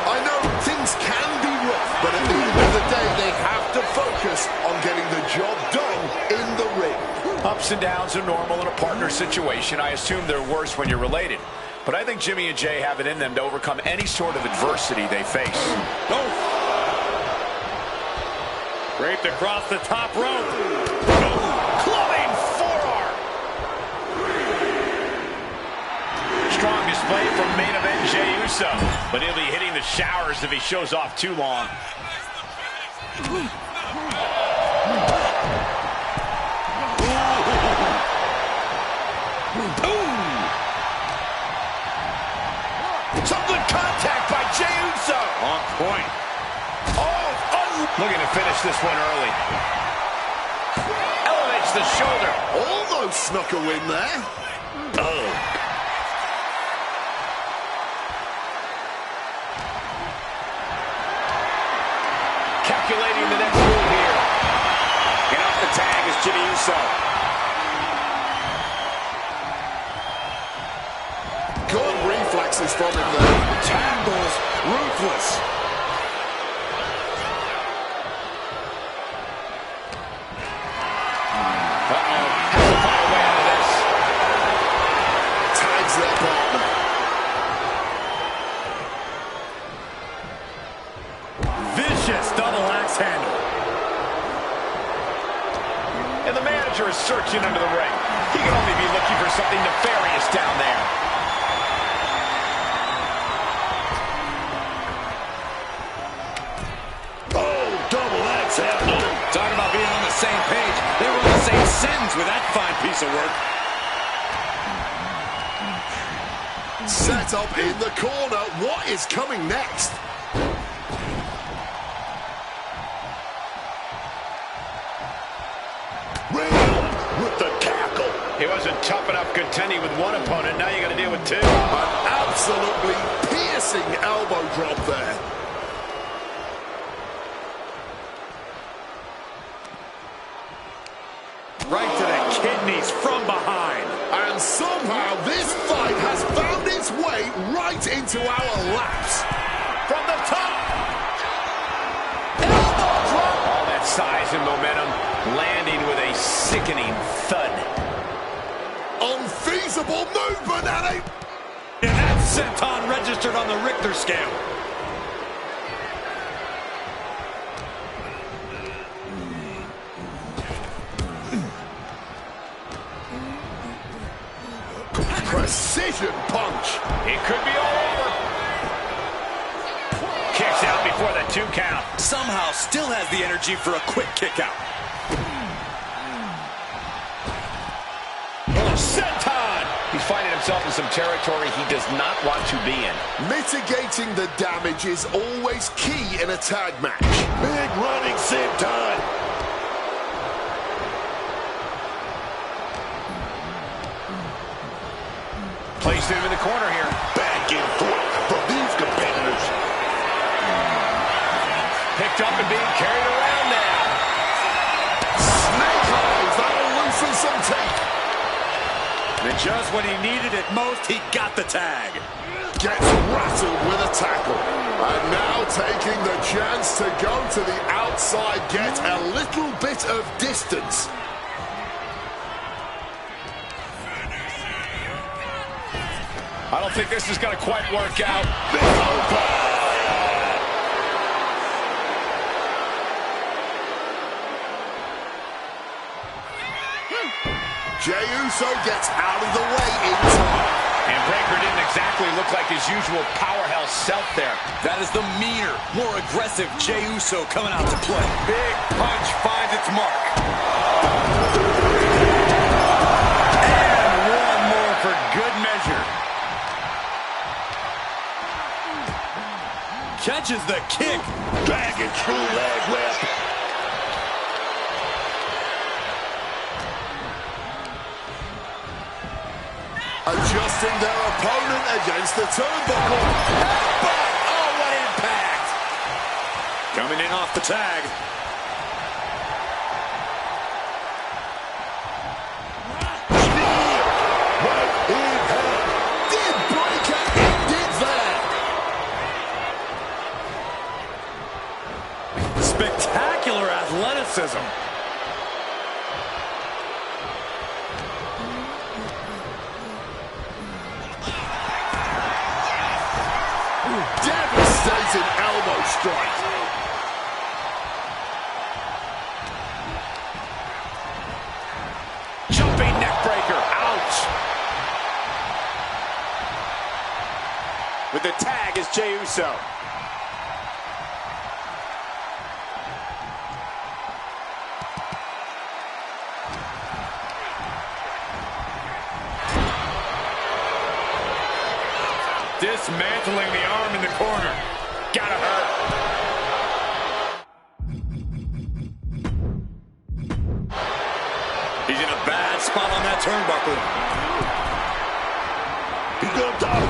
Speaker 2: I know things can be rough, but at the end of the day, they have to focus on getting the job done in the ring.
Speaker 1: Ups and downs are normal in a partner situation. I assume they're worse when you're related. But I think Jimmy and Jay have it in them to overcome any sort of adversity they face.
Speaker 3: Oh. Draped across the top rope.
Speaker 1: Clubbing forearm. Strong display from main event Jey Uso. But he'll be hitting the showers if he shows off too long. Some good contact by Jey Uso.
Speaker 3: On point.
Speaker 1: Oh, looking to finish this one early. Elevates the shoulder.
Speaker 2: Almost snuck a win there. Oh.
Speaker 1: Calculating the next move here. And off the tag is Jimmy Uso.
Speaker 2: Good reflexes from him there.
Speaker 3: Tangles, ruthless.
Speaker 1: Uh-oh. Has to find a way out of this.
Speaker 2: Tags their partner.
Speaker 3: Vicious double axe handle.
Speaker 1: And the manager is searching under the ring. He can only be looking for something nefarious down there.
Speaker 3: Talking about being on the same page. They were on the same sentence with that fine piece of work.
Speaker 2: Set up in the corner. What is coming next?
Speaker 5: With the tackle.
Speaker 1: He wasn't tough enough contending with one opponent. Now you got to deal with two.
Speaker 2: An absolutely piercing elbow drop there.
Speaker 3: Right to the kidneys from behind.
Speaker 2: And somehow this fight has found its way right into our laps.
Speaker 1: From the top. Elbow drop. All that size and momentum landing with a sickening thud.
Speaker 2: Unfeasible movement and
Speaker 3: that senton registered on the Richter scale.
Speaker 2: precision punch.
Speaker 1: It could be all over. Kicks out before the 2 count.
Speaker 3: Somehow still has the energy for a quick kick out.
Speaker 1: Oh, senton! He's finding himself in some territory he does not want to be in.
Speaker 2: Mitigating the damage is always key in a tag match.
Speaker 5: Big running senton.
Speaker 1: Placed him in the corner here.
Speaker 5: Back and forth from these competitors.
Speaker 1: Picked up and being carried around now.
Speaker 2: Snake eyes, that'll loosen some teeth.
Speaker 3: And just when he needed it most, he got the tag.
Speaker 2: Gets rattled with a tackle. And now taking the chance to go to the outside, get a little bit of distance.
Speaker 1: I don't think this is going to quite work out.
Speaker 5: Big open.
Speaker 2: Jey Uso gets out of the way in time.
Speaker 1: And Breaker didn't exactly look like his usual powerhouse self there.
Speaker 3: That is the meaner, more aggressive Jey Uso coming out to play. Big punch finds its mark. And one more for good measure. Catches the kick.
Speaker 5: Dragon screw leg whip.
Speaker 2: Adjusting their opponent against the turnbuckle. Headbutt! Oh, what impact!
Speaker 3: Coming in off the tag.
Speaker 2: Did breaker ended there.
Speaker 3: Spectacular athleticism.
Speaker 2: Devastating elbow strike.
Speaker 1: Jumping neck breaker. Ouch. With the tag is Jey Uso.
Speaker 3: Dismantling the arm in the corner. Gotta hurt. He's in a bad spot on that turnbuckle.
Speaker 5: He's going top.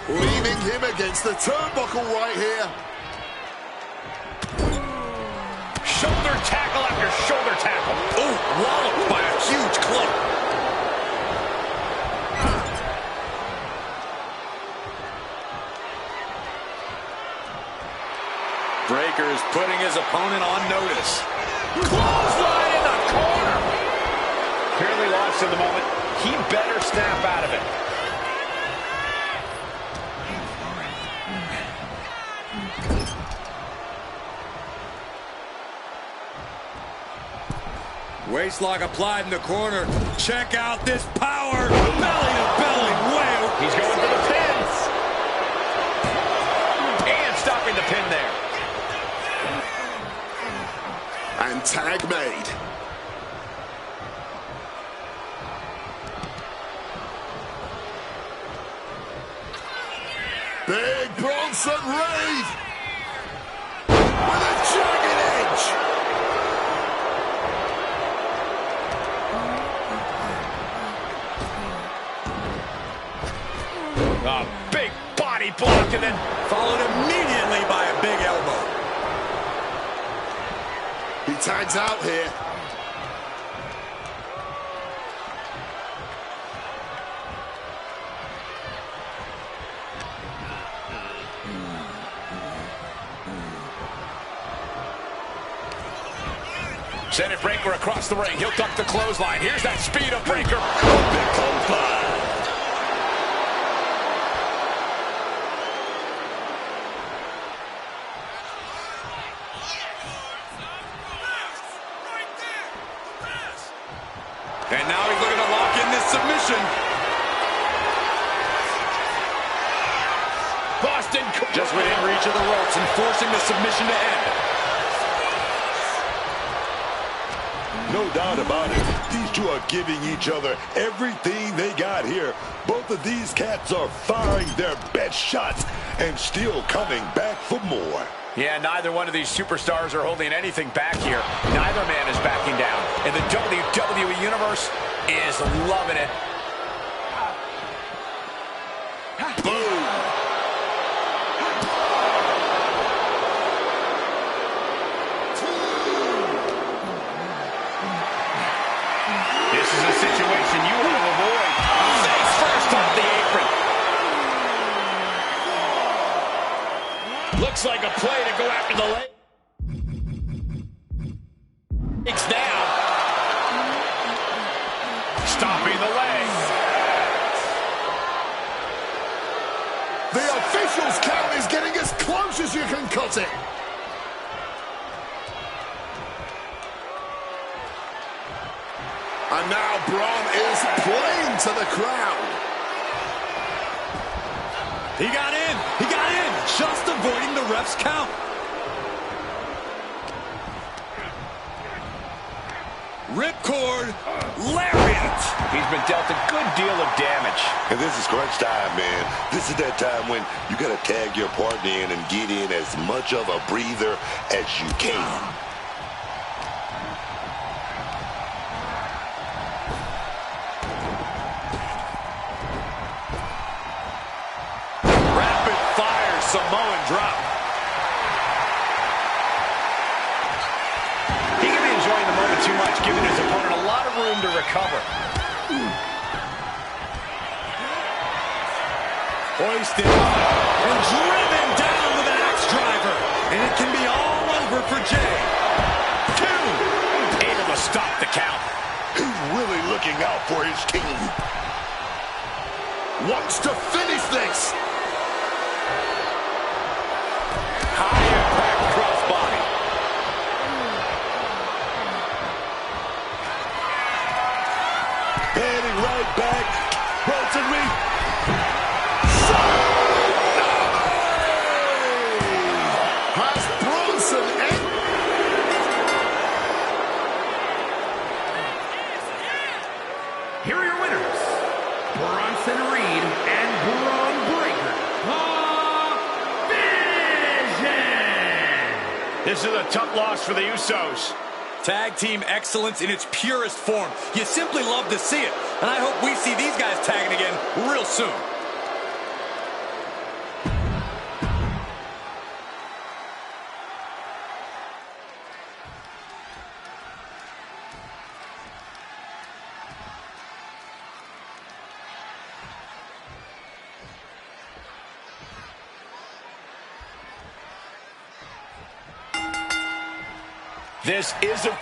Speaker 2: Leaving him against the turnbuckle right here.
Speaker 1: Shoulder tackle after shoulder tackle.
Speaker 3: Oh, walloped by a huge club. Breaker is putting his opponent on notice.
Speaker 1: Clothesline in the corner. Clearly lost in the moment. He better snap out of it.
Speaker 3: Waistlock applied in the corner. Check out this power. Belly to belly. Way.
Speaker 1: He's going for the pins. And stopping the pin there.
Speaker 2: And tag made. Big Bronson Reed with a jagged edge.
Speaker 1: A big body block and then
Speaker 3: Followed immediately by a big elbow.
Speaker 2: He tags out here.
Speaker 1: send it Breaker across the ring. He'll duck the clothesline. Here's that speed of Breaker. Big clothesline.
Speaker 3: And now he's looking to lock in this submission.
Speaker 1: Boston
Speaker 3: Just within reach of the ropes and forcing the submission to end.
Speaker 5: No doubt about it. These two are giving each other everything they got here. Both of these cats are firing their best shots and still coming back for more.
Speaker 1: Yeah, neither one of these superstars are holding anything back here. Neither man is backing down. And the WWE Universe is loving it.
Speaker 2: Boom.
Speaker 1: This is a situation you want to avoid. Face first off the apron. Looks like a play to go after the leg. It's down. Stopping the leg.
Speaker 2: The official's count is getting as close as you can cut it. And now Braun is playing to the crowd.
Speaker 3: He got in. He got in. Just avoiding the ref's count. Ripcord, lariat.
Speaker 1: He's been dealt a good deal of damage.
Speaker 5: And this is crunch time, man. This is that time when you got to tag your partner in and get in as much of a breather as you can.
Speaker 3: Rapid fire Samoan drop.
Speaker 1: He can be enjoying the moment too much, giving his opponent a lot of room to recover.
Speaker 3: Hoisted and driven down with an axe driver. And it can be all over for Jay.
Speaker 1: 2. Able to stop the count.
Speaker 5: He's really looking out for his team.
Speaker 2: Wants to finish this.
Speaker 1: High impact crossbody.
Speaker 5: Heading right back. Bronson Reed.
Speaker 2: Has Bronson
Speaker 4: Here are your winners, Bronson Reed and Braun Breaker. Division!
Speaker 1: This is a tough loss for the Usos.
Speaker 3: Tag team excellence in its purest form. You simply love to see it. And I hope we see these guys tagging again real soon.
Speaker 1: This is, of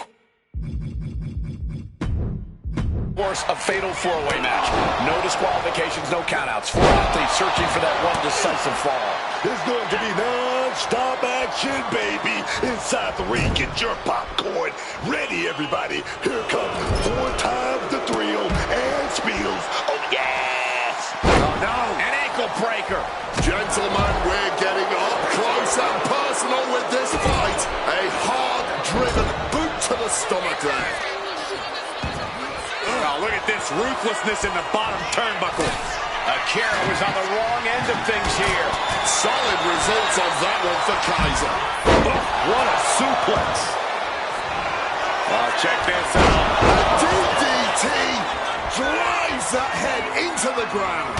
Speaker 1: course, a fatal four-way match. No disqualifications, no countouts. 4 athletes searching for that one decisive fall.
Speaker 5: There's going to be non-stop action, baby. Inside the ring, get your popcorn ready, everybody. Here comes 4 times the thrill and spills. Oh, yes!
Speaker 1: Oh, no. An ankle breaker.
Speaker 2: Gentlemen, we're getting up close and personal with this fight. A hard-driven boot to the stomach there.
Speaker 3: Oh, look at this ruthlessness in the bottom turnbuckle.
Speaker 1: Akira was on the wrong end of things here.
Speaker 2: Solid results on that one for Kaiser.
Speaker 1: Oh, what a suplex. Oh, check this out.
Speaker 2: A DDT drives that head into the ground.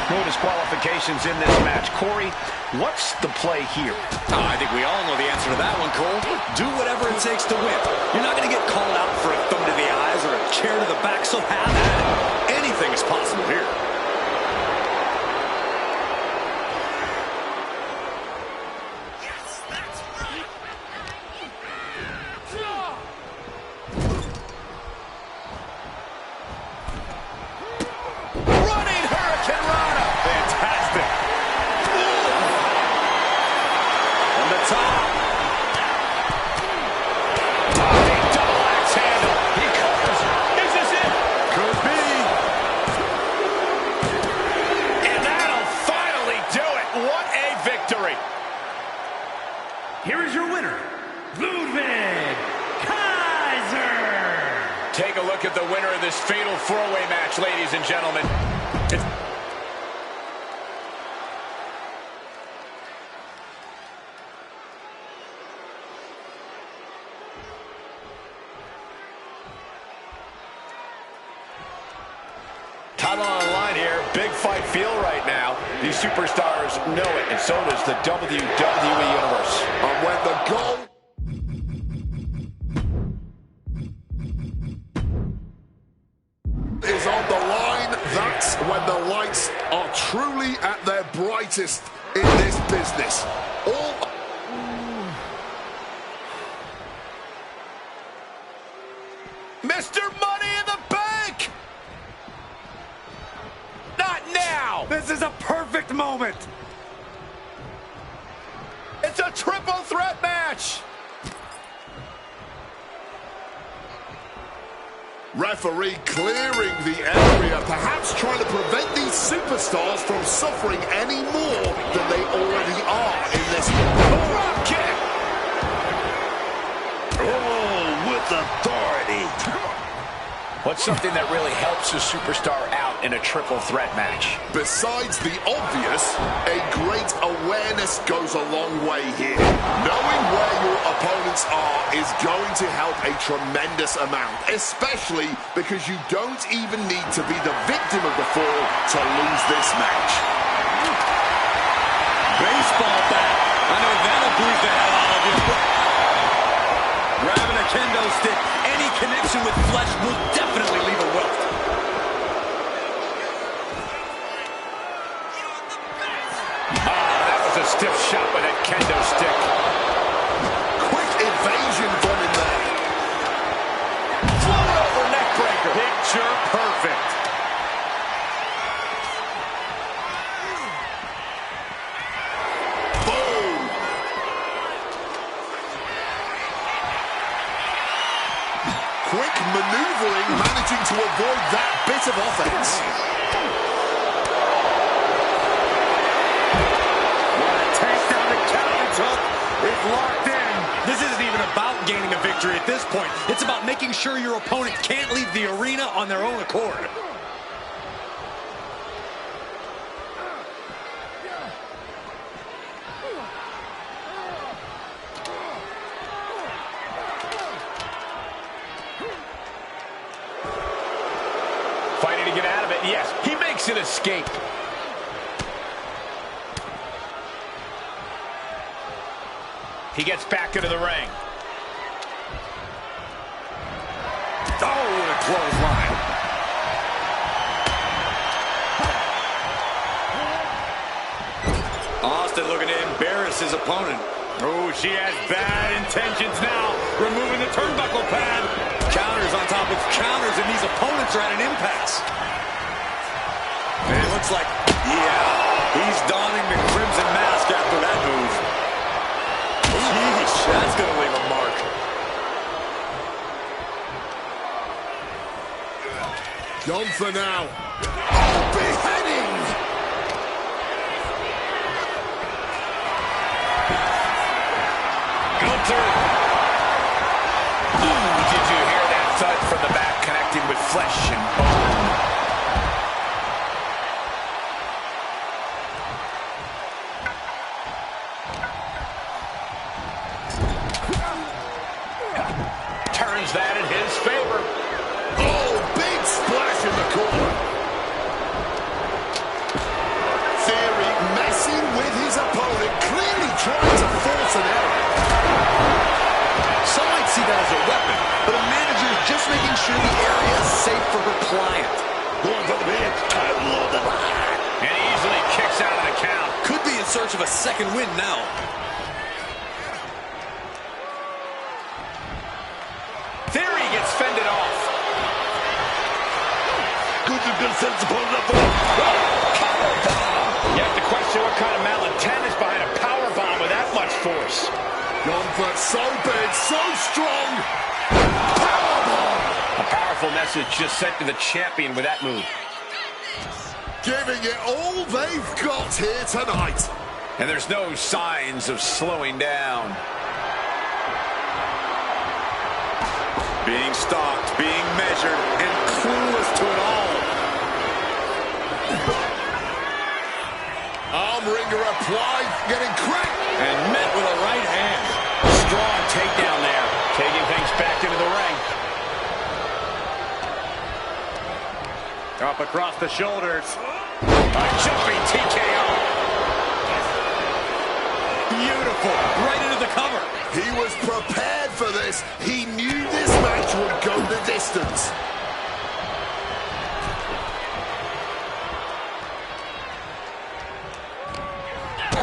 Speaker 1: No disqualifications in this match. Corey, what's the play here?
Speaker 3: Oh, I think we all know the answer to that one, Cole. Do whatever it takes to win. You're not going to get called out for a thumb to the eyes or a chair to the back, so have at it. Anything is possible here.
Speaker 4: Here is your winner, Ludwig Kaiser.
Speaker 1: Take a look at the winner of this fatal four-way match, ladies and gentlemen. Title on the line here. Big fight feel right now. These superstars know it, and so does the WWE Universe.
Speaker 2: And when the goal is on the line, that's when the lights are truly at their brightest in this business.
Speaker 1: Mr. Money in the Bank! Not now!
Speaker 3: This is a perfect moment.
Speaker 1: It's a triple threat match!
Speaker 2: Referee clearing the area, perhaps trying to prevent these superstars from suffering any more than they already are in this one.
Speaker 1: Drop kick!
Speaker 5: Oh, with authority.
Speaker 1: What's something that really helps a superstar out in a triple threat match?
Speaker 2: Besides the obvious, a great awareness goes a long way here. Knowing where your opponents are is going to help a tremendous amount, especially because you don't even need to be the victim of the fall to lose this match.
Speaker 3: Baseball bat. I know that'll bruise the hell out of you. Grabbing a kendo stick, any connection with flesh will definitely leave a welt.
Speaker 1: That was a stiff shot with that kendo stick.
Speaker 2: Quick evasion from him there.
Speaker 1: Float over neck breaker.
Speaker 3: Picture perfect.
Speaker 2: Boom. Quick maneuvering, managing to avoid that bit of offense.
Speaker 3: Takedown to counter hook is locked in. This isn't even about gaining a victory at this point. It's about making sure your opponent can't leave the arena on their own accord.
Speaker 1: Fighting to get out of it. Yes, he makes an escape. He gets back into the ring.
Speaker 3: Oh, what a clothesline. Austin looking to embarrass his opponent. Oh, she has bad intentions now. Removing the turnbuckle pad. Counters on top of counters, and these opponents are at an impasse. And it looks like, yeah, he's donning the crimson mask after that move. Sheesh, that's going to leave a mark.
Speaker 2: Gone for now. Oh, beheading!
Speaker 1: Gunther. Ooh, did you hear that thud from the back connecting with flesh and bone? Turns that in his favor.
Speaker 2: Oh, big splash in the corner. Theory messing with his opponent, clearly trying to force an error.
Speaker 3: Some might see that as a weapon, but a manager is just making sure the area is safe for her client.
Speaker 5: Going for the pin. I love it.
Speaker 1: And easily kicks out of the count.
Speaker 3: Could be in search of a second win now.
Speaker 1: Theory gets fended off.
Speaker 5: Good to set his opponent up for
Speaker 1: You have to question what kind of malintent is behind a power bomb with that much force.
Speaker 2: Gunther so big, so strong. Powerbomb.
Speaker 1: A powerful message just sent to the champion with that move.
Speaker 2: Giving it all they've got here tonight.
Speaker 1: And there's no signs of slowing down.
Speaker 3: Being stalked, being measured, and clueless to it all.
Speaker 2: Arm wringer applied, getting cracked.
Speaker 3: And met with a right hand.
Speaker 1: Strong takedown there. Taking things back into the ring.
Speaker 3: Up across the shoulders.
Speaker 1: A jumping TKO.
Speaker 3: Beautiful. Right into the cover.
Speaker 2: He was prepared for this. He knew this match would go the distance.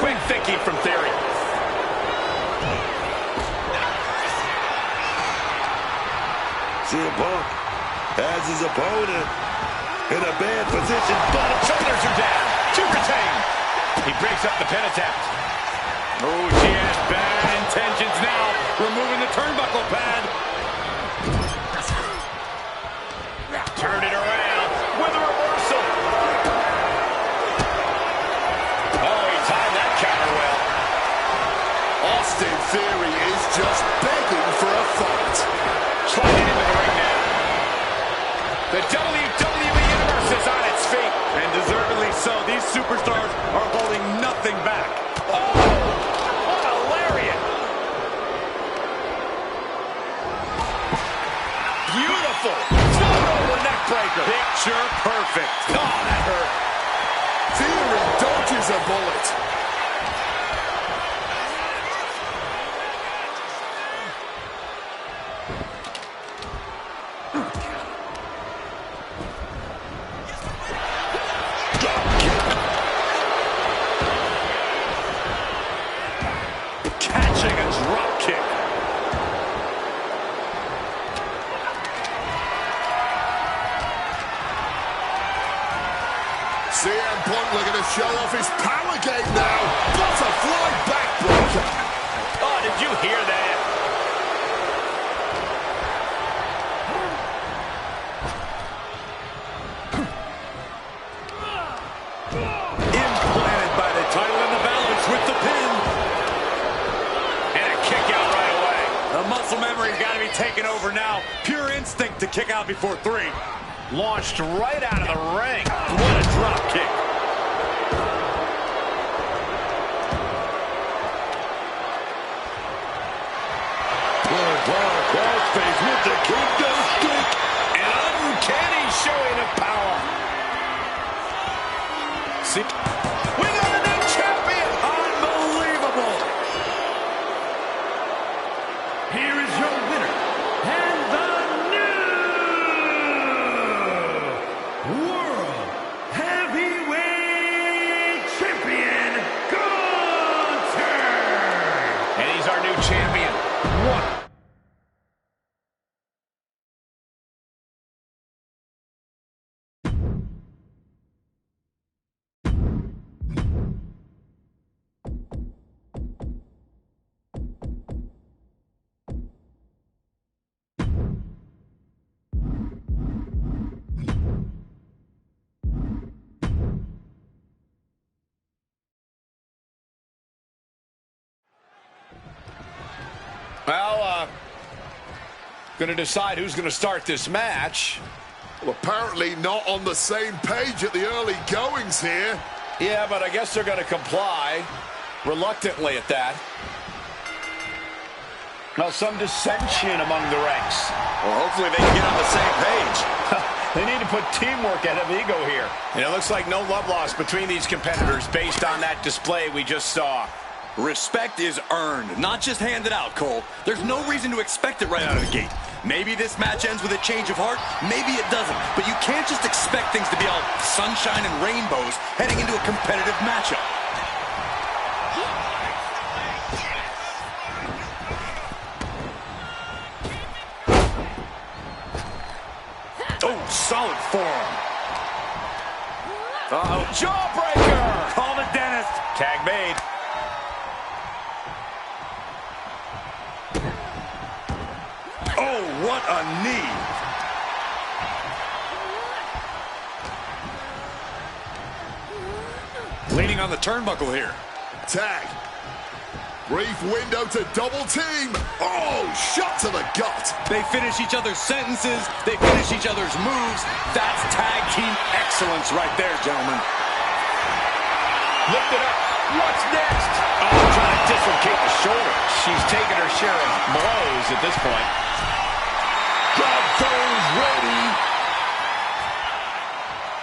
Speaker 1: Quick thinking from Theory.
Speaker 5: CM Punk has his opponent in a bad position, but
Speaker 1: Shoulders are down. To retain. He breaks up the pin attempt.
Speaker 3: Oh, she has bad intentions now. Removing the turnbuckle pad.
Speaker 1: Turn it around with a reversal. Oh, he timed that counter well.
Speaker 2: Austin Theory is just begging for a fight.
Speaker 1: Sliding into the ring now.
Speaker 3: superstars are holding nothing back.
Speaker 1: Oh, what a lariat. Beautiful. Float over neck breaker.
Speaker 3: Picture perfect.
Speaker 1: Oh, that hurt.
Speaker 2: Theory dodges a bullet.
Speaker 3: Catching a drop kick.
Speaker 2: CM Punk looking to show off his power game now. Butterfly backbreaker.
Speaker 1: Oh, did you hear that?
Speaker 3: Implanted by the title in the balance with the pin.
Speaker 1: And a kick out right away.
Speaker 3: The muscle memory's got to be taken over now. Pure instinct to kick out before 3.
Speaker 1: Launched right out of the ring.
Speaker 3: What a drop kick.
Speaker 5: Crossface with the kendo stick.
Speaker 1: An uncanny showing of power.
Speaker 3: See,
Speaker 1: We got a new champion.
Speaker 3: unbelievable.
Speaker 4: Here is your winner, and the new World Heavyweight Champion, Gunther!
Speaker 1: And he's our new champion. What? Well, going to decide who's going to start this match.
Speaker 2: Well, apparently not on the same page at the early goings here.
Speaker 1: Yeah, but I guess they're going to comply, reluctantly at that. Now, some dissension among the ranks.
Speaker 3: Well, hopefully they can get on the same page.
Speaker 1: They need to put teamwork ahead of ego here. And it looks like no love lost between these competitors based on that display we just saw.
Speaker 3: Respect is earned, not just handed out, Cole. There's no reason to expect it right out of the gate. Maybe this match ends with a change of heart, maybe it doesn't. But you can't just expect things to be all sunshine and rainbows heading into a competitive matchup. Oh, solid form. Uh-oh.
Speaker 1: Jawbreaker!
Speaker 3: Call the dentist.
Speaker 1: Tag made.
Speaker 3: Oh, what a knee. Leaning on the turnbuckle here.
Speaker 2: Tag. Brief window to double team. Oh, shot to the gut.
Speaker 3: They finish each other's sentences. They finish each other's moves. That's tag team excellence right there, gentlemen.
Speaker 1: Lift it up. What's next? Oh, trying to dislocate the shoulder. She's taking her share of blows at this point.
Speaker 5: Gunther's ready.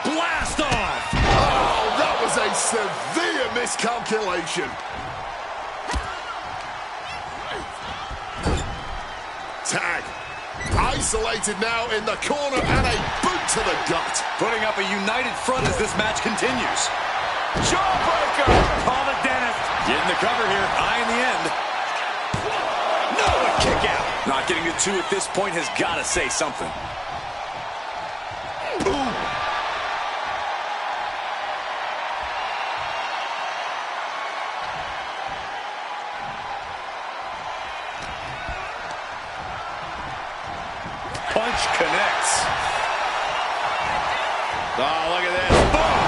Speaker 3: Blast off!
Speaker 2: Oh, that was a severe miscalculation. Tag. Isolated now in the corner and a boot to the gut.
Speaker 3: Putting up a united front as this match continues.
Speaker 1: Jawbreaker!
Speaker 3: Call the dentist. Getting the cover here. Eye in the end. No, a kick out. Not getting to 2 at this point has got to say something. Ooh.
Speaker 1: Punch connects. Oh, look at this. Boom!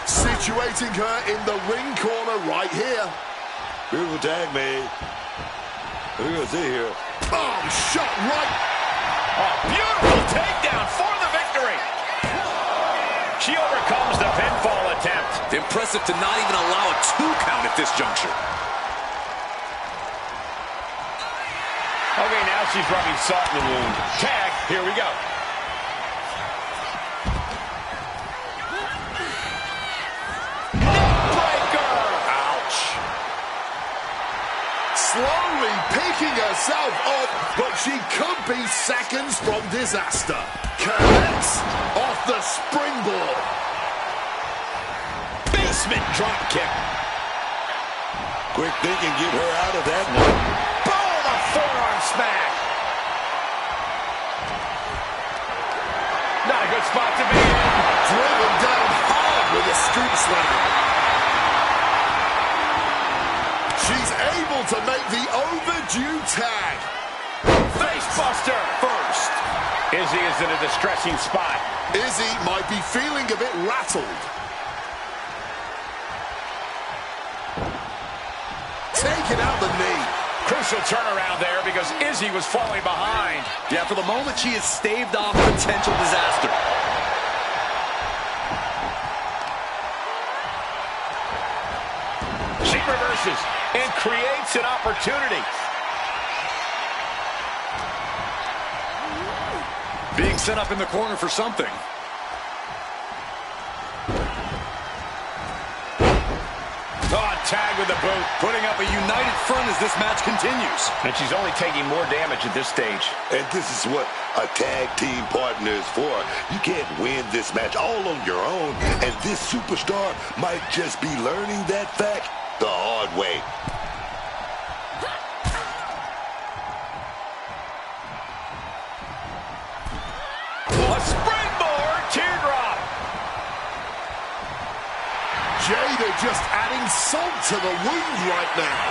Speaker 2: Situating her in the ring corner right here.
Speaker 5: Beautiful tag made. We're going to see here.
Speaker 2: Oh, shot right.
Speaker 1: Oh, beautiful takedown for the victory. She overcomes the pinfall attempt.
Speaker 3: Impressive to not even allow a 2 count at this juncture.
Speaker 1: Okay, now she's rubbing salt in the wound. Tag, here we go. Neckbreaker! Ouch.
Speaker 2: Slowly picking herself up, but she could be seconds from disaster. Connects off the springboard.
Speaker 1: Basement drop kick.
Speaker 5: Quick thinking, get her out of that one.
Speaker 1: Boom, a forearm smash. Not a good spot to be in.
Speaker 2: Driven down hard with a scoop slam. She's able to make the overdue tag.
Speaker 1: Face buster. First. Izzy is in a distressing spot.
Speaker 2: Izzy might be feeling a bit rattled. Taking out the knee.
Speaker 1: Crucial turnaround there because Izzy was falling behind.
Speaker 3: Yeah, for the moment, she has staved off potential disaster.
Speaker 1: She reverses and creates an opportunity.
Speaker 3: Being set up in the corner for something.
Speaker 1: Oh, tag with the boot.
Speaker 3: Putting up a united front as this match continues.
Speaker 1: And she's only taking more damage at this stage.
Speaker 5: And this is what a tag team partner is for. You can't win this match all on your own. And this superstar might just be learning that fact the hard way.
Speaker 1: A springboard teardrop.
Speaker 2: Jada just adding salt to the wound right now.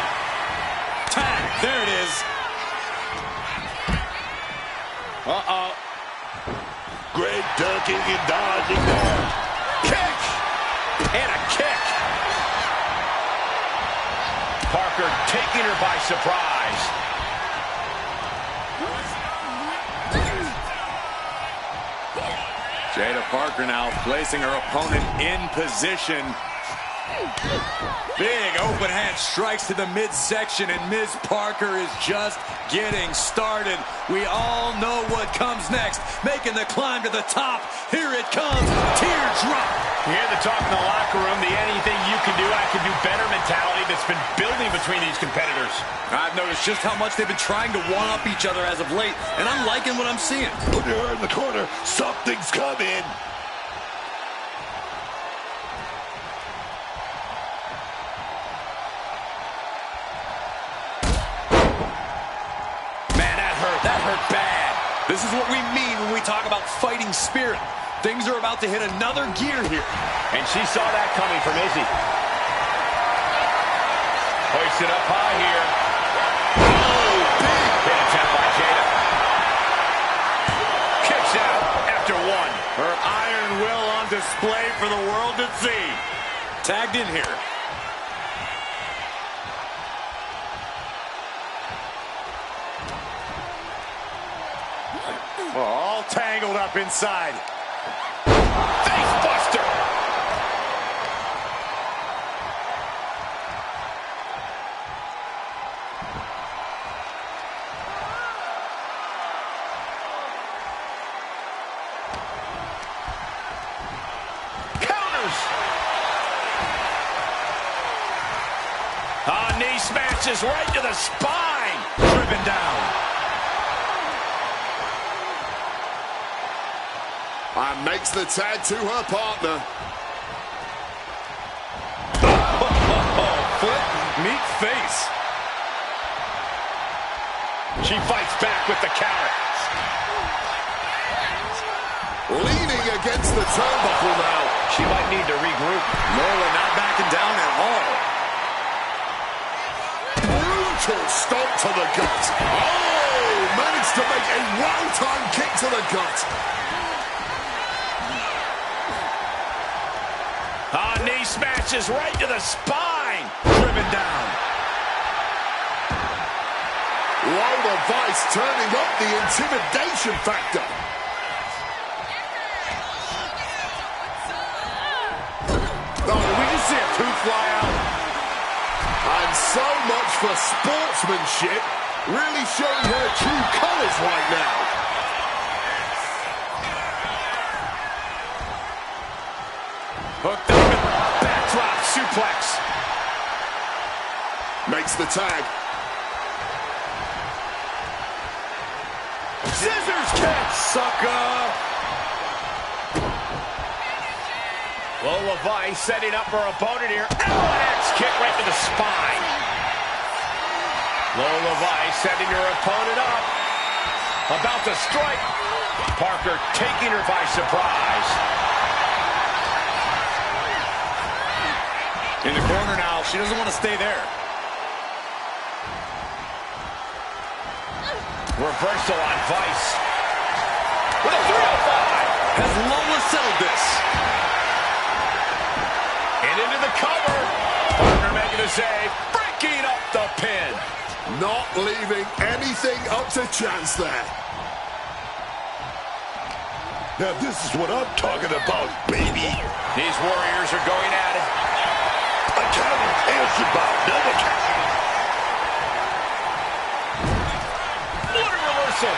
Speaker 3: Tag, there it is. Uh-oh.
Speaker 5: Great ducking and dodging there.
Speaker 1: Kick. And a kick. Parker taking her by surprise.
Speaker 3: Jada Parker now placing her opponent in position. Big open hand strikes to the midsection, and Ms. Parker is just getting started. We all know what comes next. Making the climb to the top. Here it comes. Teardrop.
Speaker 1: You hear the talk in the locker room, the anything you can do, I can do better mentality that's been building between these competitors.
Speaker 3: I've noticed just how much they've been trying to one-up each other as of late, and I'm liking what I'm seeing.
Speaker 5: Put her in the corner. Something's coming.
Speaker 3: That hurt bad. This is what we mean when we talk about fighting spirit. Things are about to hit another gear here.
Speaker 1: And she saw that coming from Izzy. Hoisted up high here. Oh, big hit attempt by Jada. Kicks out after one.
Speaker 3: Her iron will on display for the world to see. Tagged in here. Well, all tangled up inside.
Speaker 1: Face buster. Counters. Knee smashes right to the spine. Driven down.
Speaker 2: And makes the tag to her partner.
Speaker 3: Foot, meet face.
Speaker 1: She fights back with the counter.
Speaker 2: Leaning against the turnbuckle now.
Speaker 1: She might need to regroup.
Speaker 3: Lola not backing down at all.
Speaker 2: Brutal stomp to the gut. Oh, managed to make a well-timed kick to the gut.
Speaker 1: Knee smashes right to the spine. Driven down.
Speaker 2: Whoa, the Vice turning up the intimidation factor. Oh, did we just see a tooth fly out? And so much for sportsmanship, really showing her true colors right now.
Speaker 1: Hooked up and backdrop suplex.
Speaker 2: Makes the tag.
Speaker 1: Scissors kick, sucker. Lola Vice setting up her opponent here. L1X kick right to the spine. Lola Vice setting her opponent up. About to strike. Parker taking her by surprise.
Speaker 3: In the corner now. She doesn't want to stay there.
Speaker 1: Reversal on Vice. With a 305.
Speaker 3: Has Lola settled this?
Speaker 1: And into the cover. Parker making a save. Breaking up the pin.
Speaker 2: Not leaving anything up to chance there.
Speaker 5: Now this is what I'm talking about, baby.
Speaker 1: These Warriors are going at it.
Speaker 5: A counter answered by another counter.
Speaker 1: What a reversal.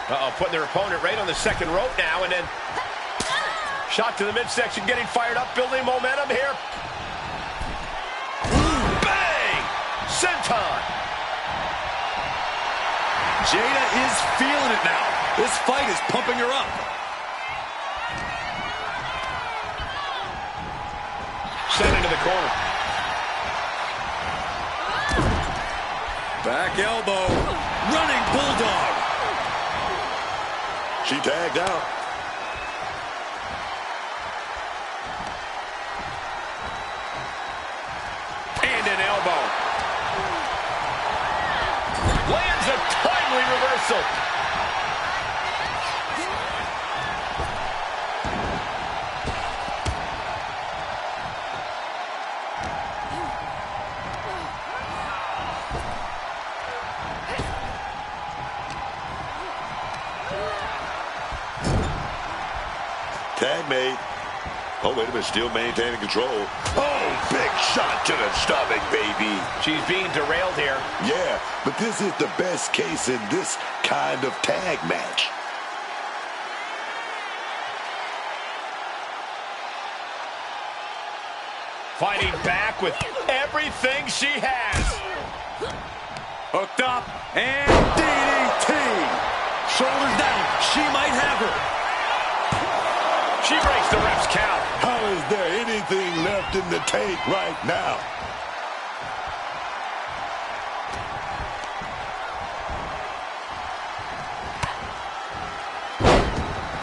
Speaker 1: Uh-oh, putting their opponent right on the second rope now, and then shot to the midsection, getting fired up, building momentum here. Bang! Senton.
Speaker 3: Jada is feeling it now. This fight is pumping her up.
Speaker 1: Sent into the corner.
Speaker 3: Back elbow. Running bulldog.
Speaker 5: She tagged out.
Speaker 1: And an elbow. Lands a timely reversal.
Speaker 5: Tag made. Oh, wait a minute. Still maintaining control. Oh, big shot to the stomach, baby.
Speaker 1: She's being derailed here.
Speaker 5: Yeah, but this is the best case in this kind of tag match.
Speaker 1: Fighting back with everything she has.
Speaker 3: Hooked up and DDT. Shoulders down. She might have her.
Speaker 1: She breaks the ref's count.
Speaker 5: How is there anything left in the tank right now?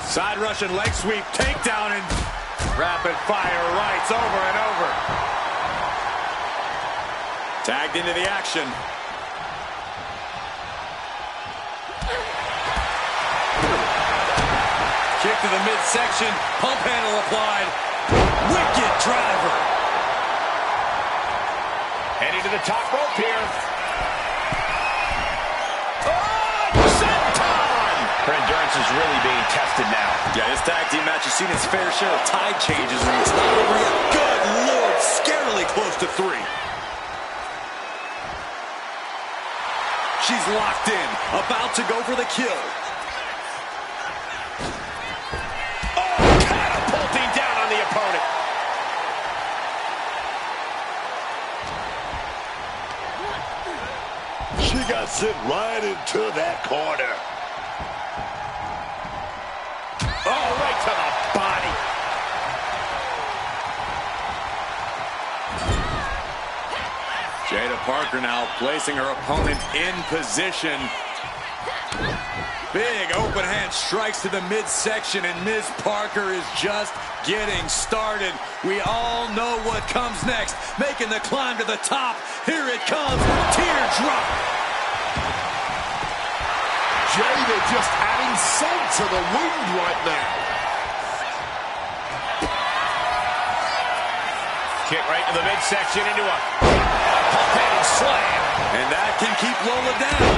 Speaker 3: Side Russian leg sweep, takedown, and rapid fire rights over and over. Tagged into the action. Kick to the midsection, pump handle applied. Wicked driver.
Speaker 1: Heading to the top rope here. Oh, senton! Her endurance is really being tested now.
Speaker 3: Yeah, this tag team match has seen its fair share of tide changes, and it's not over yet. Good Lord, scarily close to 3. She's locked in, about to go for the kill.
Speaker 1: Catapulting down on the opponent.
Speaker 5: She got sent right into that corner.
Speaker 1: Oh, right to the body.
Speaker 3: Jada Parker now placing her opponent in position. Big open hand strikes to the midsection, and Ms. Parker is just getting started. We all know what comes next. Making the climb to the top. Here it comes. Teardrop.
Speaker 2: Jada just adding salt to the wound right now.
Speaker 1: Kick right to the midsection into a pump-handed slam.
Speaker 3: And that can keep Lola down.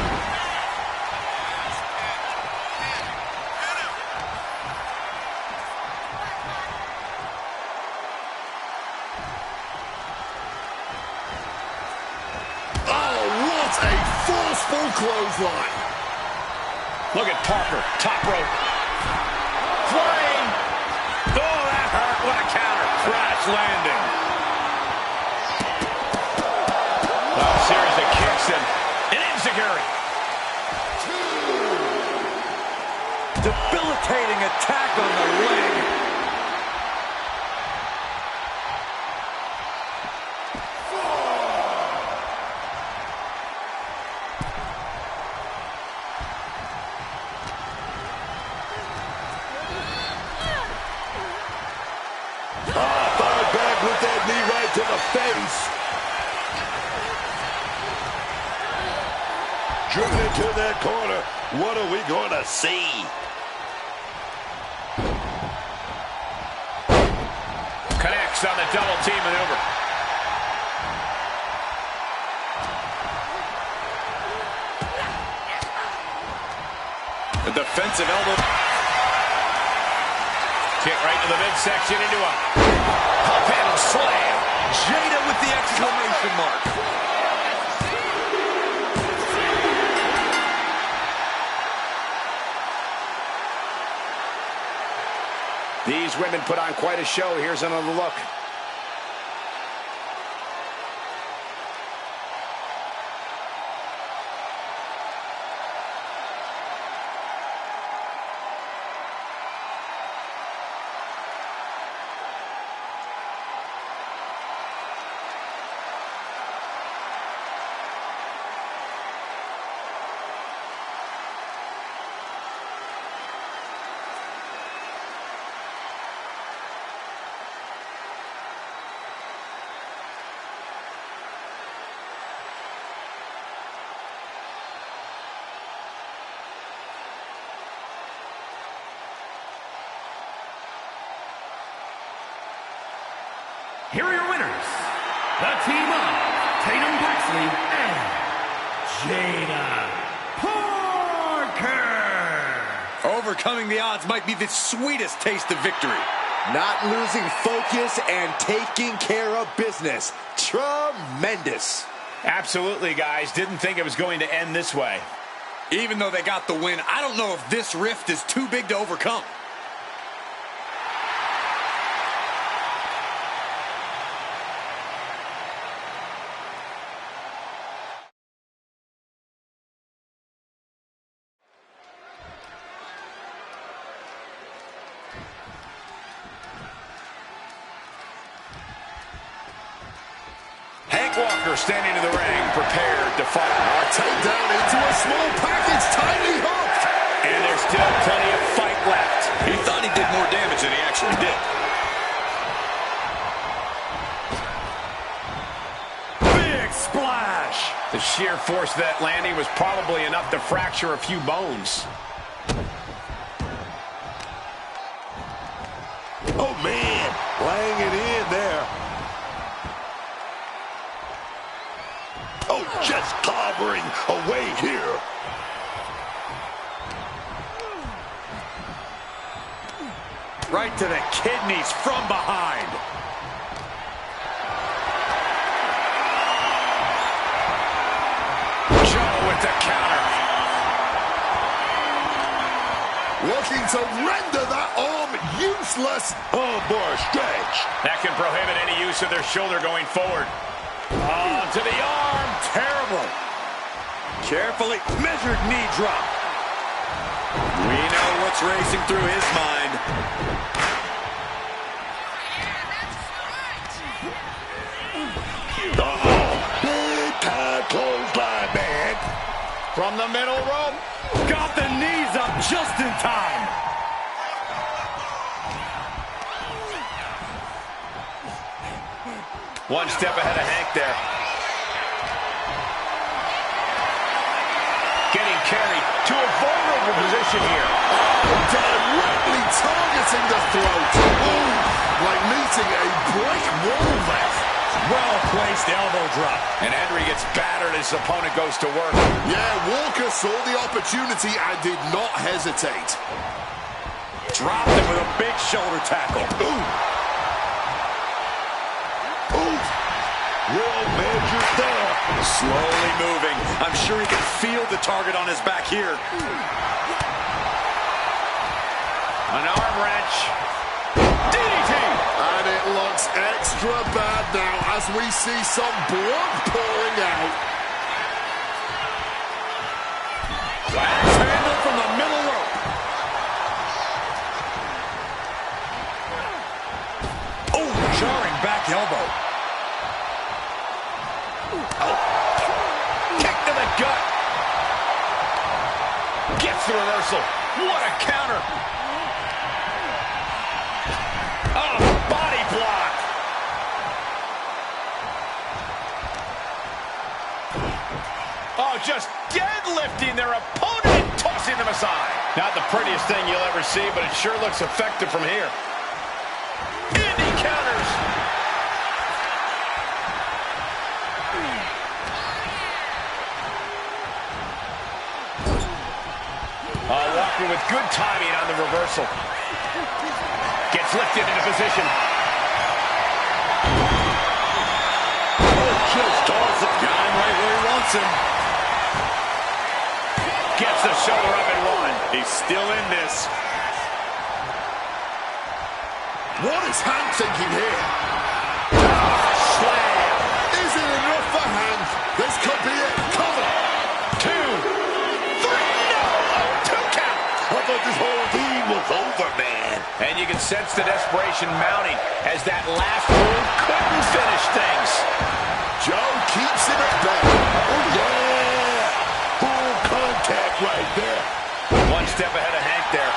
Speaker 2: Oh, what a forceful clothesline.
Speaker 1: Look at Parker, top rope. Flying. Oh, that hurt. What a counter. Crash landing. Oh, series of kicks and an enziguri.
Speaker 3: Debilitating attack on the leg.
Speaker 5: Fired back with that knee right to the face. Driven into that corner. What are we going to see?
Speaker 1: Connects on the double team maneuver.
Speaker 3: A defensive elbow.
Speaker 1: Kick right to the midsection into a pump-handle slam.
Speaker 3: Jada with the exclamation mark.
Speaker 1: These women put on quite a show. Here's another look.
Speaker 4: Here are your winners, the team of Tatum Paxley and Jada Parker.
Speaker 3: Overcoming the odds might be the sweetest taste of victory.
Speaker 6: Not losing focus and taking care of business. Tremendous.
Speaker 1: Absolutely, guys. Didn't think it was going to end this way.
Speaker 3: Even though they got the win, I don't know if this rift is too big to overcome.
Speaker 1: Walker standing in the ring, prepared to fight.
Speaker 2: Takedown into a small package, tiny hook.
Speaker 1: And there's still plenty of fight left.
Speaker 3: He thought he did more damage than he actually did.
Speaker 4: Big splash.
Speaker 1: The sheer force of that landing was probably enough to fracture a few bones.
Speaker 5: Oh, man. Laying it in there. Oh, just clobbering away here.
Speaker 3: Right to the kidneys from behind.
Speaker 1: Joe with the counter.
Speaker 2: Looking to render that arm useless.
Speaker 5: Oh, boy, stretch.
Speaker 1: That can prohibit any use of their shoulder going forward. Oh, to the arm. Terrible.
Speaker 3: Carefully measured knee drop. We know what's racing through his mind.
Speaker 5: Big time clothesline, man.
Speaker 1: From the middle rope.
Speaker 3: Got the knees up just in time.
Speaker 1: One step ahead of Hank there. Getting carried to a vulnerable position here.
Speaker 2: Directly targeting the throat. Ooh, like meeting a brick wall there.
Speaker 3: Well-placed elbow drop.
Speaker 1: And Henry gets battered as his opponent goes to work.
Speaker 2: Yeah, Walker saw the opportunity and did not hesitate.
Speaker 3: Dropped him with a big shoulder tackle.
Speaker 2: Ooh. Ooh.
Speaker 5: Well measured there.
Speaker 3: Slowly moving. I'm sure he can feel the target on his back here.
Speaker 1: An arm wrench. DDT.
Speaker 2: And it looks extra bad now as we see some blood pouring out.
Speaker 3: Axe handle from the middle rope. Oh, jarring back elbow.
Speaker 1: Oh. Kick to the gut. Gets the reversal. What a counter. Oh, body block. Oh, just deadlifting their opponent and tossing them aside. Not the prettiest thing you'll ever see, but it sure looks effective from here. And he counters. Walker with good timing on the reversal. Gets lifted into position.
Speaker 5: Oh, just toss it.
Speaker 3: Got him right where he wants him.
Speaker 1: Gets the shoulder up and one.
Speaker 3: He's still in this.
Speaker 2: What is Hank thinking here?
Speaker 1: Slam.
Speaker 2: Is it enough for Hank? This could be it. Cover.
Speaker 1: 2, 3. No. A 2 count.
Speaker 5: I thought this whole thing was over, man.
Speaker 1: And you can sense the desperation mounting as that last move couldn't finish things.
Speaker 2: Joe keeps it at bay.
Speaker 5: Oh, yeah. Full contact right there.
Speaker 1: One step ahead of Hank there.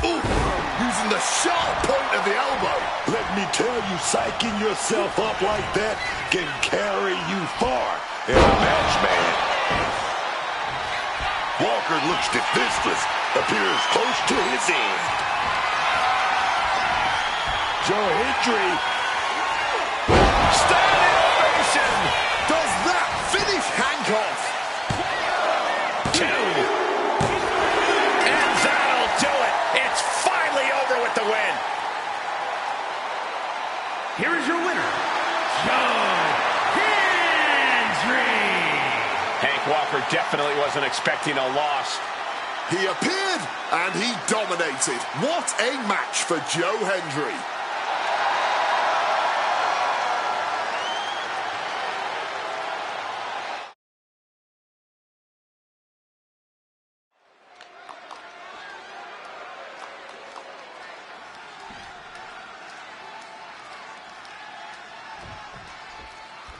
Speaker 2: Ooh, using the sharp point of the elbow.
Speaker 5: Let me tell you, psyching yourself up like that can carry you far in a match, man. Walker looks defenseless, appears close to his end. Joe Hendry.
Speaker 1: Standing ovation.
Speaker 2: Does that finish Hank off?
Speaker 1: 2. And that'll do it. It's finally over with the win.
Speaker 4: Here is your winner, Joe Hendry.
Speaker 1: Hank Walker definitely wasn't expecting a loss.
Speaker 2: He appeared and he dominated. What a match for Joe Hendry.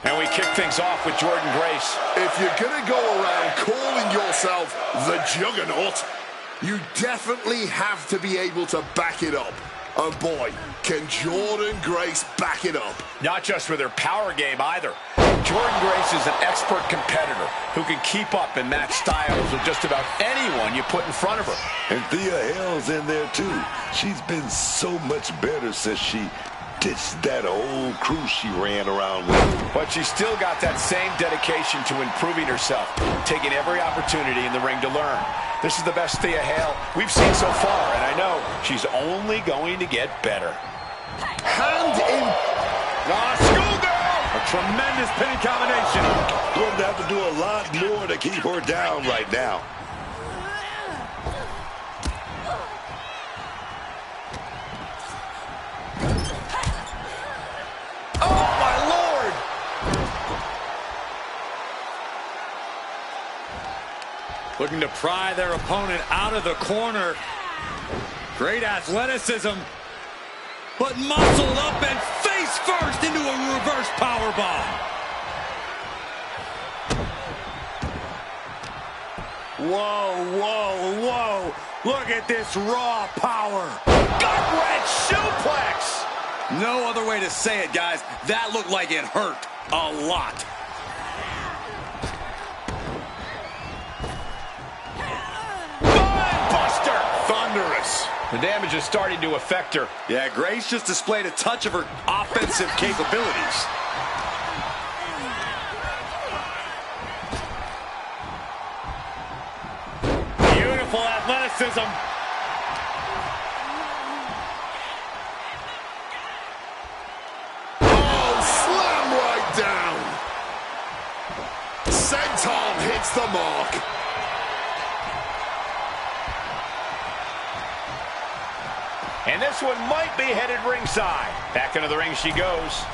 Speaker 1: And we kick things off with Jordan Grace.
Speaker 2: If you're going to go around calling yourself the Juggernaut, you definitely have to be able to back it up. And boy, can Jordan Grace back it up.
Speaker 1: Not just with her power game either. Jordan Grace is an expert competitor who can keep up and match styles with just about anyone you put in front of her.
Speaker 5: And Thea Hale's in there, too. She's been so much better since she ditched that old crew she ran around with.
Speaker 1: But she's still got that same dedication to improving herself, taking every opportunity in the ring to learn. This is the best Thea Hale we've seen so far, and I know she's only going to get better.
Speaker 2: Hand in.
Speaker 3: Schoolgirl! A tremendous pinning combination.
Speaker 5: Going to have to do a lot more to keep her down right now.
Speaker 3: Looking to pry their opponent out of the corner. Great athleticism. But muscled up and face first into a reverse powerbomb. Whoa, whoa, whoa.
Speaker 6: Look at this raw power.
Speaker 1: Gut-wrench suplex.
Speaker 3: No other way to say it, guys. That looked like it hurt a lot.
Speaker 1: Buster. Thunderous. The damage is starting to affect her.
Speaker 3: Yeah, Grace just displayed a touch of her offensive capabilities.
Speaker 1: Beautiful athleticism.
Speaker 2: Oh, slam right down. Senton hits the mark.
Speaker 1: And this one might be headed ringside. Back into the ring she goes.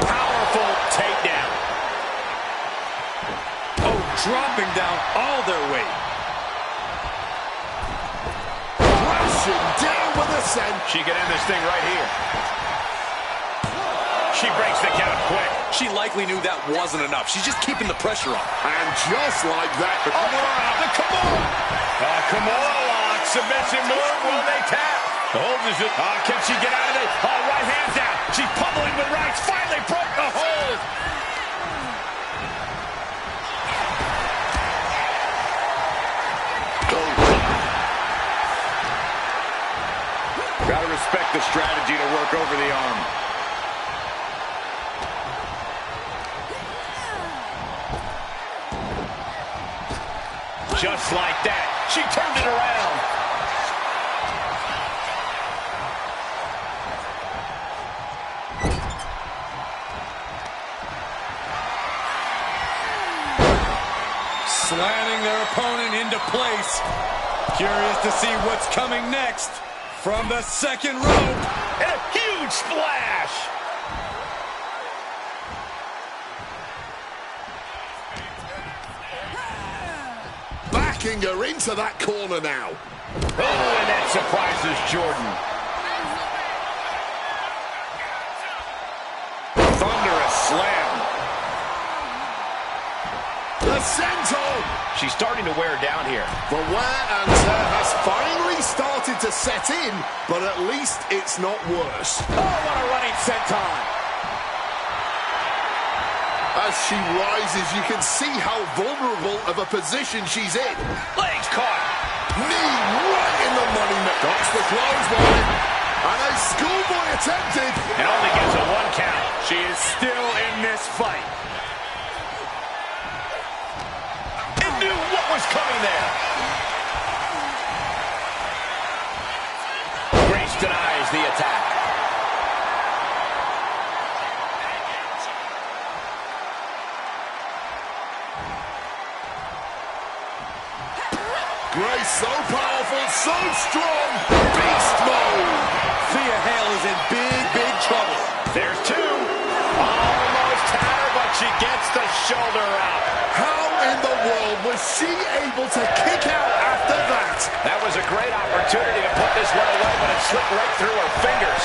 Speaker 1: Powerful takedown.
Speaker 3: Oh, dropping down all their weight.
Speaker 2: Crashing down with a send.
Speaker 1: She can end this thing right here. She breaks the count quick.
Speaker 3: She likely knew that wasn't enough. She's just keeping the pressure on.
Speaker 2: And just like that,
Speaker 1: The Kimura lock. Submission move. Will they tap? The hold is just... can she get out of it? Right hands down. She's pummeling with rights. Finally broke the hold.
Speaker 3: Gotta respect the strategy to work over the arm.
Speaker 1: Just like that. She turned it around.
Speaker 3: Slamming their opponent into place. Curious to see what's coming next from the second rope.
Speaker 1: And a huge splash.
Speaker 2: backing her into that corner now.
Speaker 1: Oh, and that surprises Jordan. Thunderous slam.
Speaker 2: The senton.
Speaker 1: She's starting to wear down here.
Speaker 2: The wear and tear has finally started to set in, but at least it's not worse.
Speaker 1: Oh, what a running senton.
Speaker 2: As she rises, you can see how vulnerable of a position she's in.
Speaker 1: Legs caught.
Speaker 2: Knee right in the money. That's the clothesline. And a schoolboy attempted.
Speaker 1: And only gets a 1 count.
Speaker 6: She is still in this fight.
Speaker 1: And knew what was coming there. Grace denies the attack.
Speaker 2: Grace so powerful, so strong. Beast mode.
Speaker 3: Thea Hale is in big trouble.
Speaker 1: There's 2. Almost had her, but she gets the shoulder out.
Speaker 2: How in the world was she able to kick out after that?
Speaker 1: That was a great opportunity to put this one away, but it slipped right through her fingers.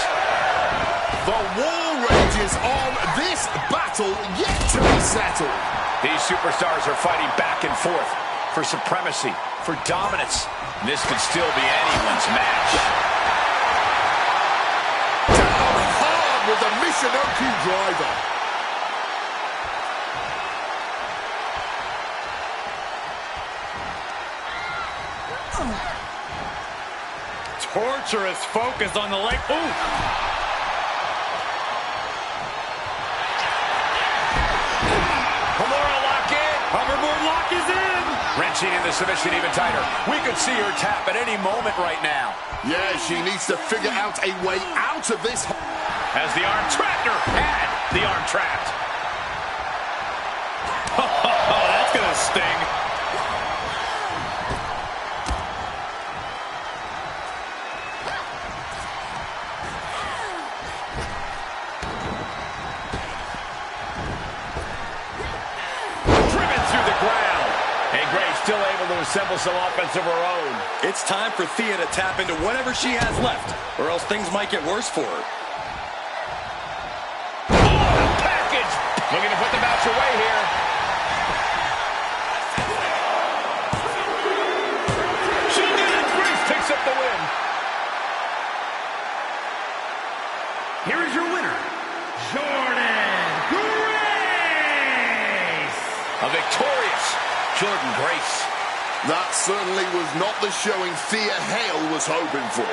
Speaker 2: The war rages on. This battle yet to be settled.
Speaker 1: These superstars are fighting back and forth for supremacy, for dominance. This could still be anyone's match.
Speaker 2: Down hard with the Michinoku driver.
Speaker 6: Torturous focus on the leg. Ooh.
Speaker 1: Kimura lock in.
Speaker 6: Hoverboard lock is in.
Speaker 1: Wrenching in the submission even tighter. We could see her tap at any moment right now.
Speaker 2: Yeah, she needs to figure out a way out of this.
Speaker 1: As the arm trapped her. Had the arm trapped.
Speaker 6: Oh, that's gonna sting.
Speaker 1: Still able to assemble some offense of her own.
Speaker 3: It's time for Thea to tap into whatever she has left, or else things might get worse for her.
Speaker 1: Oh, Looking to put the match away here. She did it. Grace picks up the win.
Speaker 4: Here is your winner, Jordan Grace.
Speaker 1: A victorious Jordan Grace.
Speaker 2: That certainly was not the showing Thea Hale was hoping for.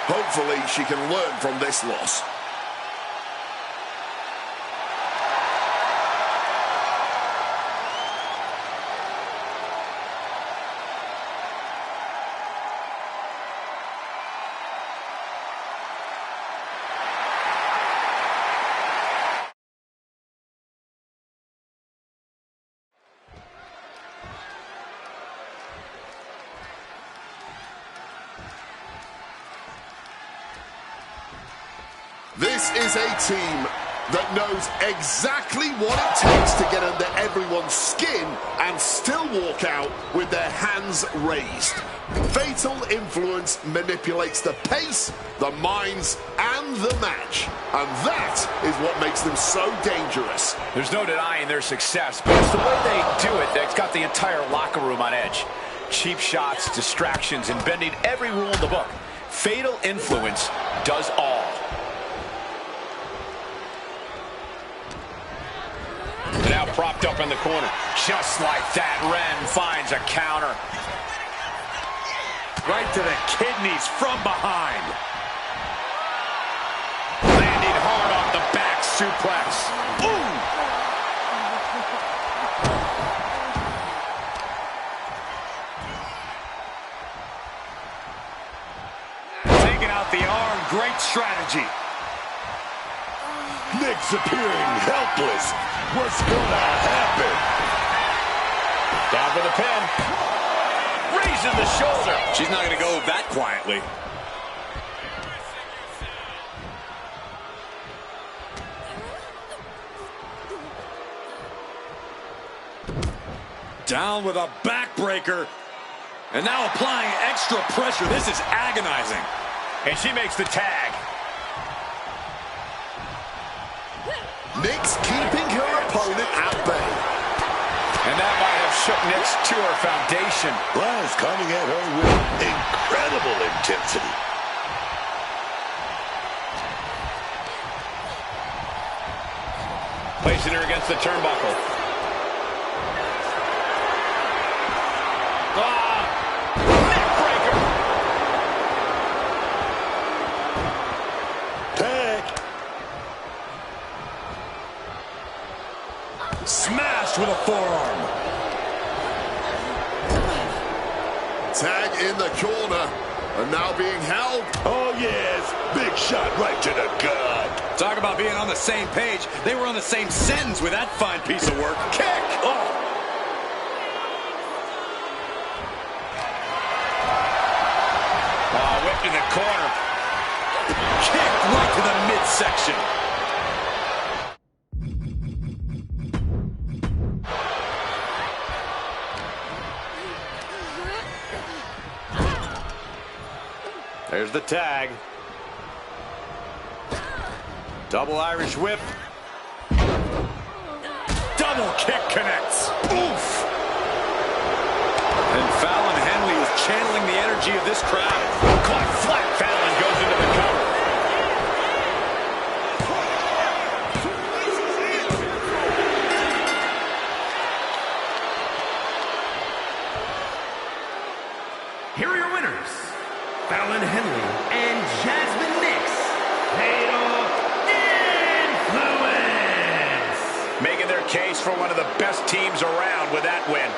Speaker 2: Hopefully she can learn from this loss. This is a team that knows exactly what it takes to get under everyone's skin and still walk out with their hands raised. Fatal Influence manipulates the pace, the minds, and the match. And that is what makes them so dangerous.
Speaker 1: There's no denying their success, but it's the way they do it that's got the entire locker room on edge. Cheap shots, distractions, and bending every rule in the book. Fatal Influence does all. Now propped up in the corner. Just like that, Ren finds a counter.
Speaker 3: Right to the kidneys from behind.
Speaker 1: Landing hard off the back suplex. Boom!
Speaker 3: Taking out the arm, great strategy.
Speaker 5: Nick's appearing helpless. What's gonna happen?
Speaker 1: Down for the pin. Raises the shoulder.
Speaker 3: She's not gonna go that quietly. Down with a backbreaker. And now applying extra pressure. This is agonizing.
Speaker 1: And she makes the tag.
Speaker 2: Nick's keeping her opponent at bay.
Speaker 1: And that might have shook Nick's to her foundation.
Speaker 5: Lars coming at her with incredible intensity.
Speaker 1: Placing her against the turnbuckle. Neck breaker.
Speaker 5: Tag.
Speaker 3: Smashed with a forearm.
Speaker 2: Tag in the corner. And now being held.
Speaker 5: Oh, yes. Big shot right to the gut.
Speaker 3: Talk about being on the same page. They were on the same sentence with that fine piece of work. Kick! Oh!
Speaker 1: Whipped in the corner.
Speaker 3: Kicked right to the midsection. There's the tag. Double Irish whip. Double kick connects. Oof. And Fallon Henley is channeling the energy of this crowd.
Speaker 1: Caught flat. Fallon goes into the cover.
Speaker 4: Here are your winners, Fallon Henley and Jasmine Nix. Fatal Influence.
Speaker 1: Making their case for one of the best teams around with that win.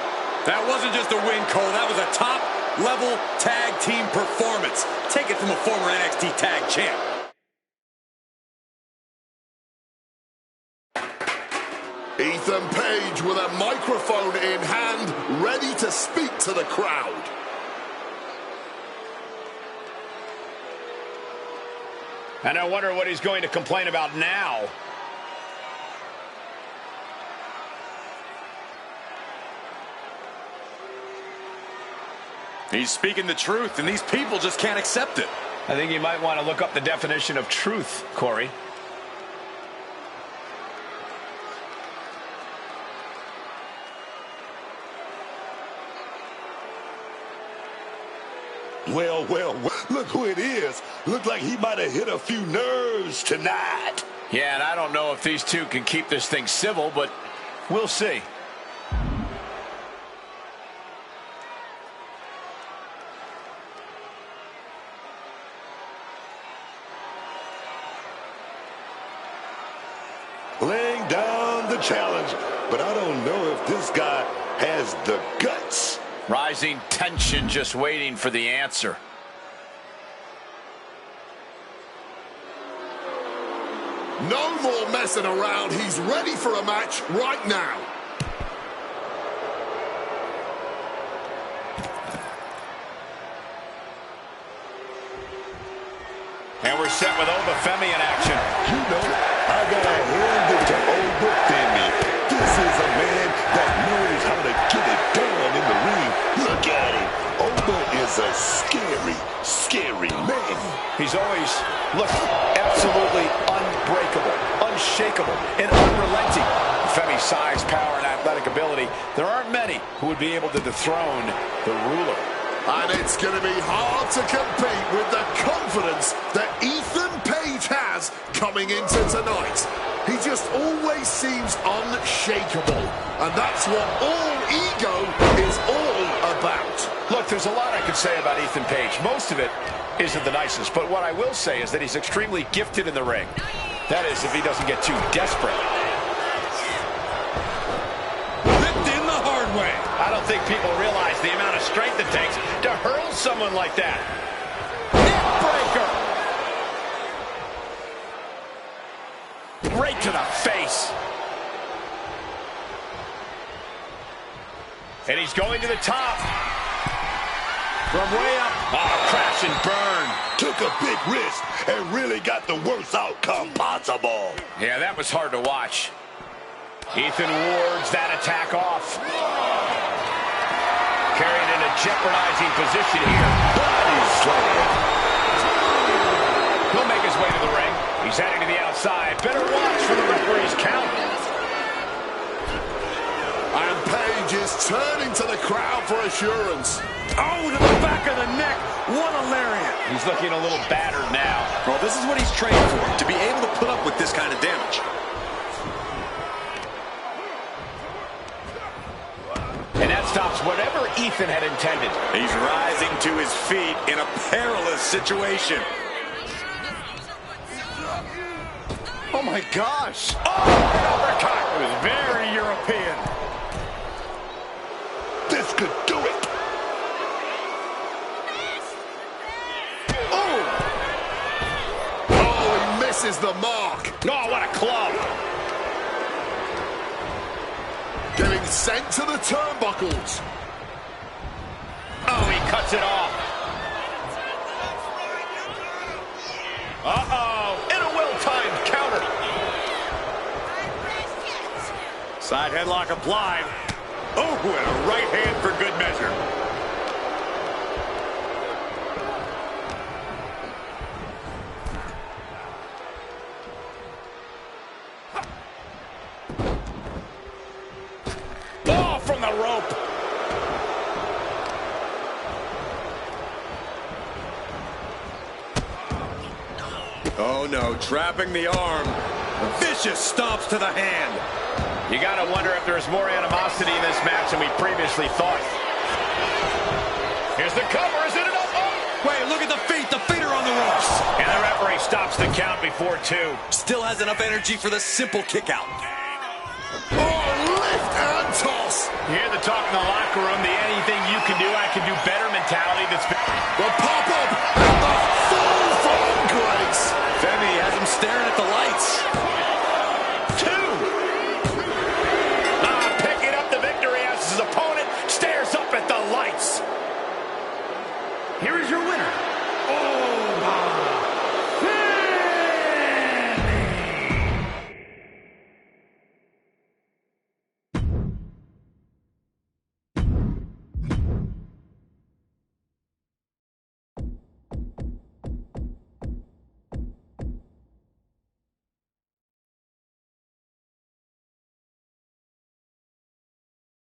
Speaker 3: That wasn't just a win, Cole. That was a top-level tag team performance. Take it from a former NXT tag champ.
Speaker 2: Ethan Page with a microphone in hand, ready to speak to the crowd.
Speaker 1: And I wonder what he's going to complain about now.
Speaker 3: He's speaking the truth, and these people just can't accept it.
Speaker 1: I think you might want to look up the definition of truth, Corey.
Speaker 5: Well, look who it is. Look like he might have hit a few nerves tonight.
Speaker 1: Yeah, and I don't know if these two can keep this thing civil, but we'll see.
Speaker 5: Laying down the challenge, but I don't know if this guy has the guts.
Speaker 1: Rising tension, just waiting for the answer.
Speaker 2: No more messing around. He's ready for a match right now.
Speaker 1: And we're set with Obafemi in action.
Speaker 5: You know, I gotta hand it to Obafemi. This is a man that knows how to get it done in the ring. Look at him. Oba is a scary, scary man.
Speaker 1: He's always looked absolutely unbreakable, unshakable, and unrelenting. Femi's size, power, and athletic ability, there aren't many who would be able to dethrone the ruler.
Speaker 2: And it's going to be hard to compete with the confidence that Ethan Page has coming into tonight. He just always seems unshakable. And that's what all ego is all about.
Speaker 1: Look, there's a lot I could say about Ethan Page. Most of it isn't the nicest. But what I will say is that he's extremely gifted in the ring. That is, if he doesn't get too desperate. I don't think people realize the amount of strength it takes to hurl someone like that. Neck breaker. Right to the face. And he's going to the top. From way up. Oh, crash and burn.
Speaker 5: Took a big risk and really got the worst outcome possible.
Speaker 1: Yeah, that was hard to watch. Ethan wards that attack off. Carried in a jeopardizing position here.
Speaker 5: Body slam.
Speaker 1: He'll make his way to the ring. He's heading to the outside. Better watch for the referee's count.
Speaker 2: And Page is turning to the crowd for assurance.
Speaker 3: Oh, to the back of the neck. What a lariat.
Speaker 1: He's looking a little battered now.
Speaker 3: Well, this is what he's trained for, to be able to put up with this kind of damage.
Speaker 1: And that stops whatever Ethan had intended.
Speaker 3: He's rising to his feet in a perilous situation.
Speaker 1: Oh, my gosh. Oh, an uppercut. It was very European.
Speaker 5: This could do it.
Speaker 2: Oh, he misses the mark.
Speaker 1: Oh, what a club.
Speaker 2: Getting sent to the turnbuckles.
Speaker 1: Oh, he cuts it off. Uh-oh, and a well-timed counter.
Speaker 3: Side headlock applied. Oh, and a right hand for good measure.
Speaker 1: Oh, from the rope.
Speaker 3: Oh, no, trapping the arm. Vicious stomps to the hand.
Speaker 1: You got to wonder if there's more animosity in this match than we previously thought. Here's the cover. Is it enough? Oh!
Speaker 3: Wait, look at the feet. The feet are on the ropes.
Speaker 1: And the referee stops the count before 2.
Speaker 3: Still has enough energy for the simple kick out.
Speaker 2: Oh, lift and toss.
Speaker 1: You hear the talk in the locker room, the anything you can do, I can do better mentality that's been...
Speaker 2: The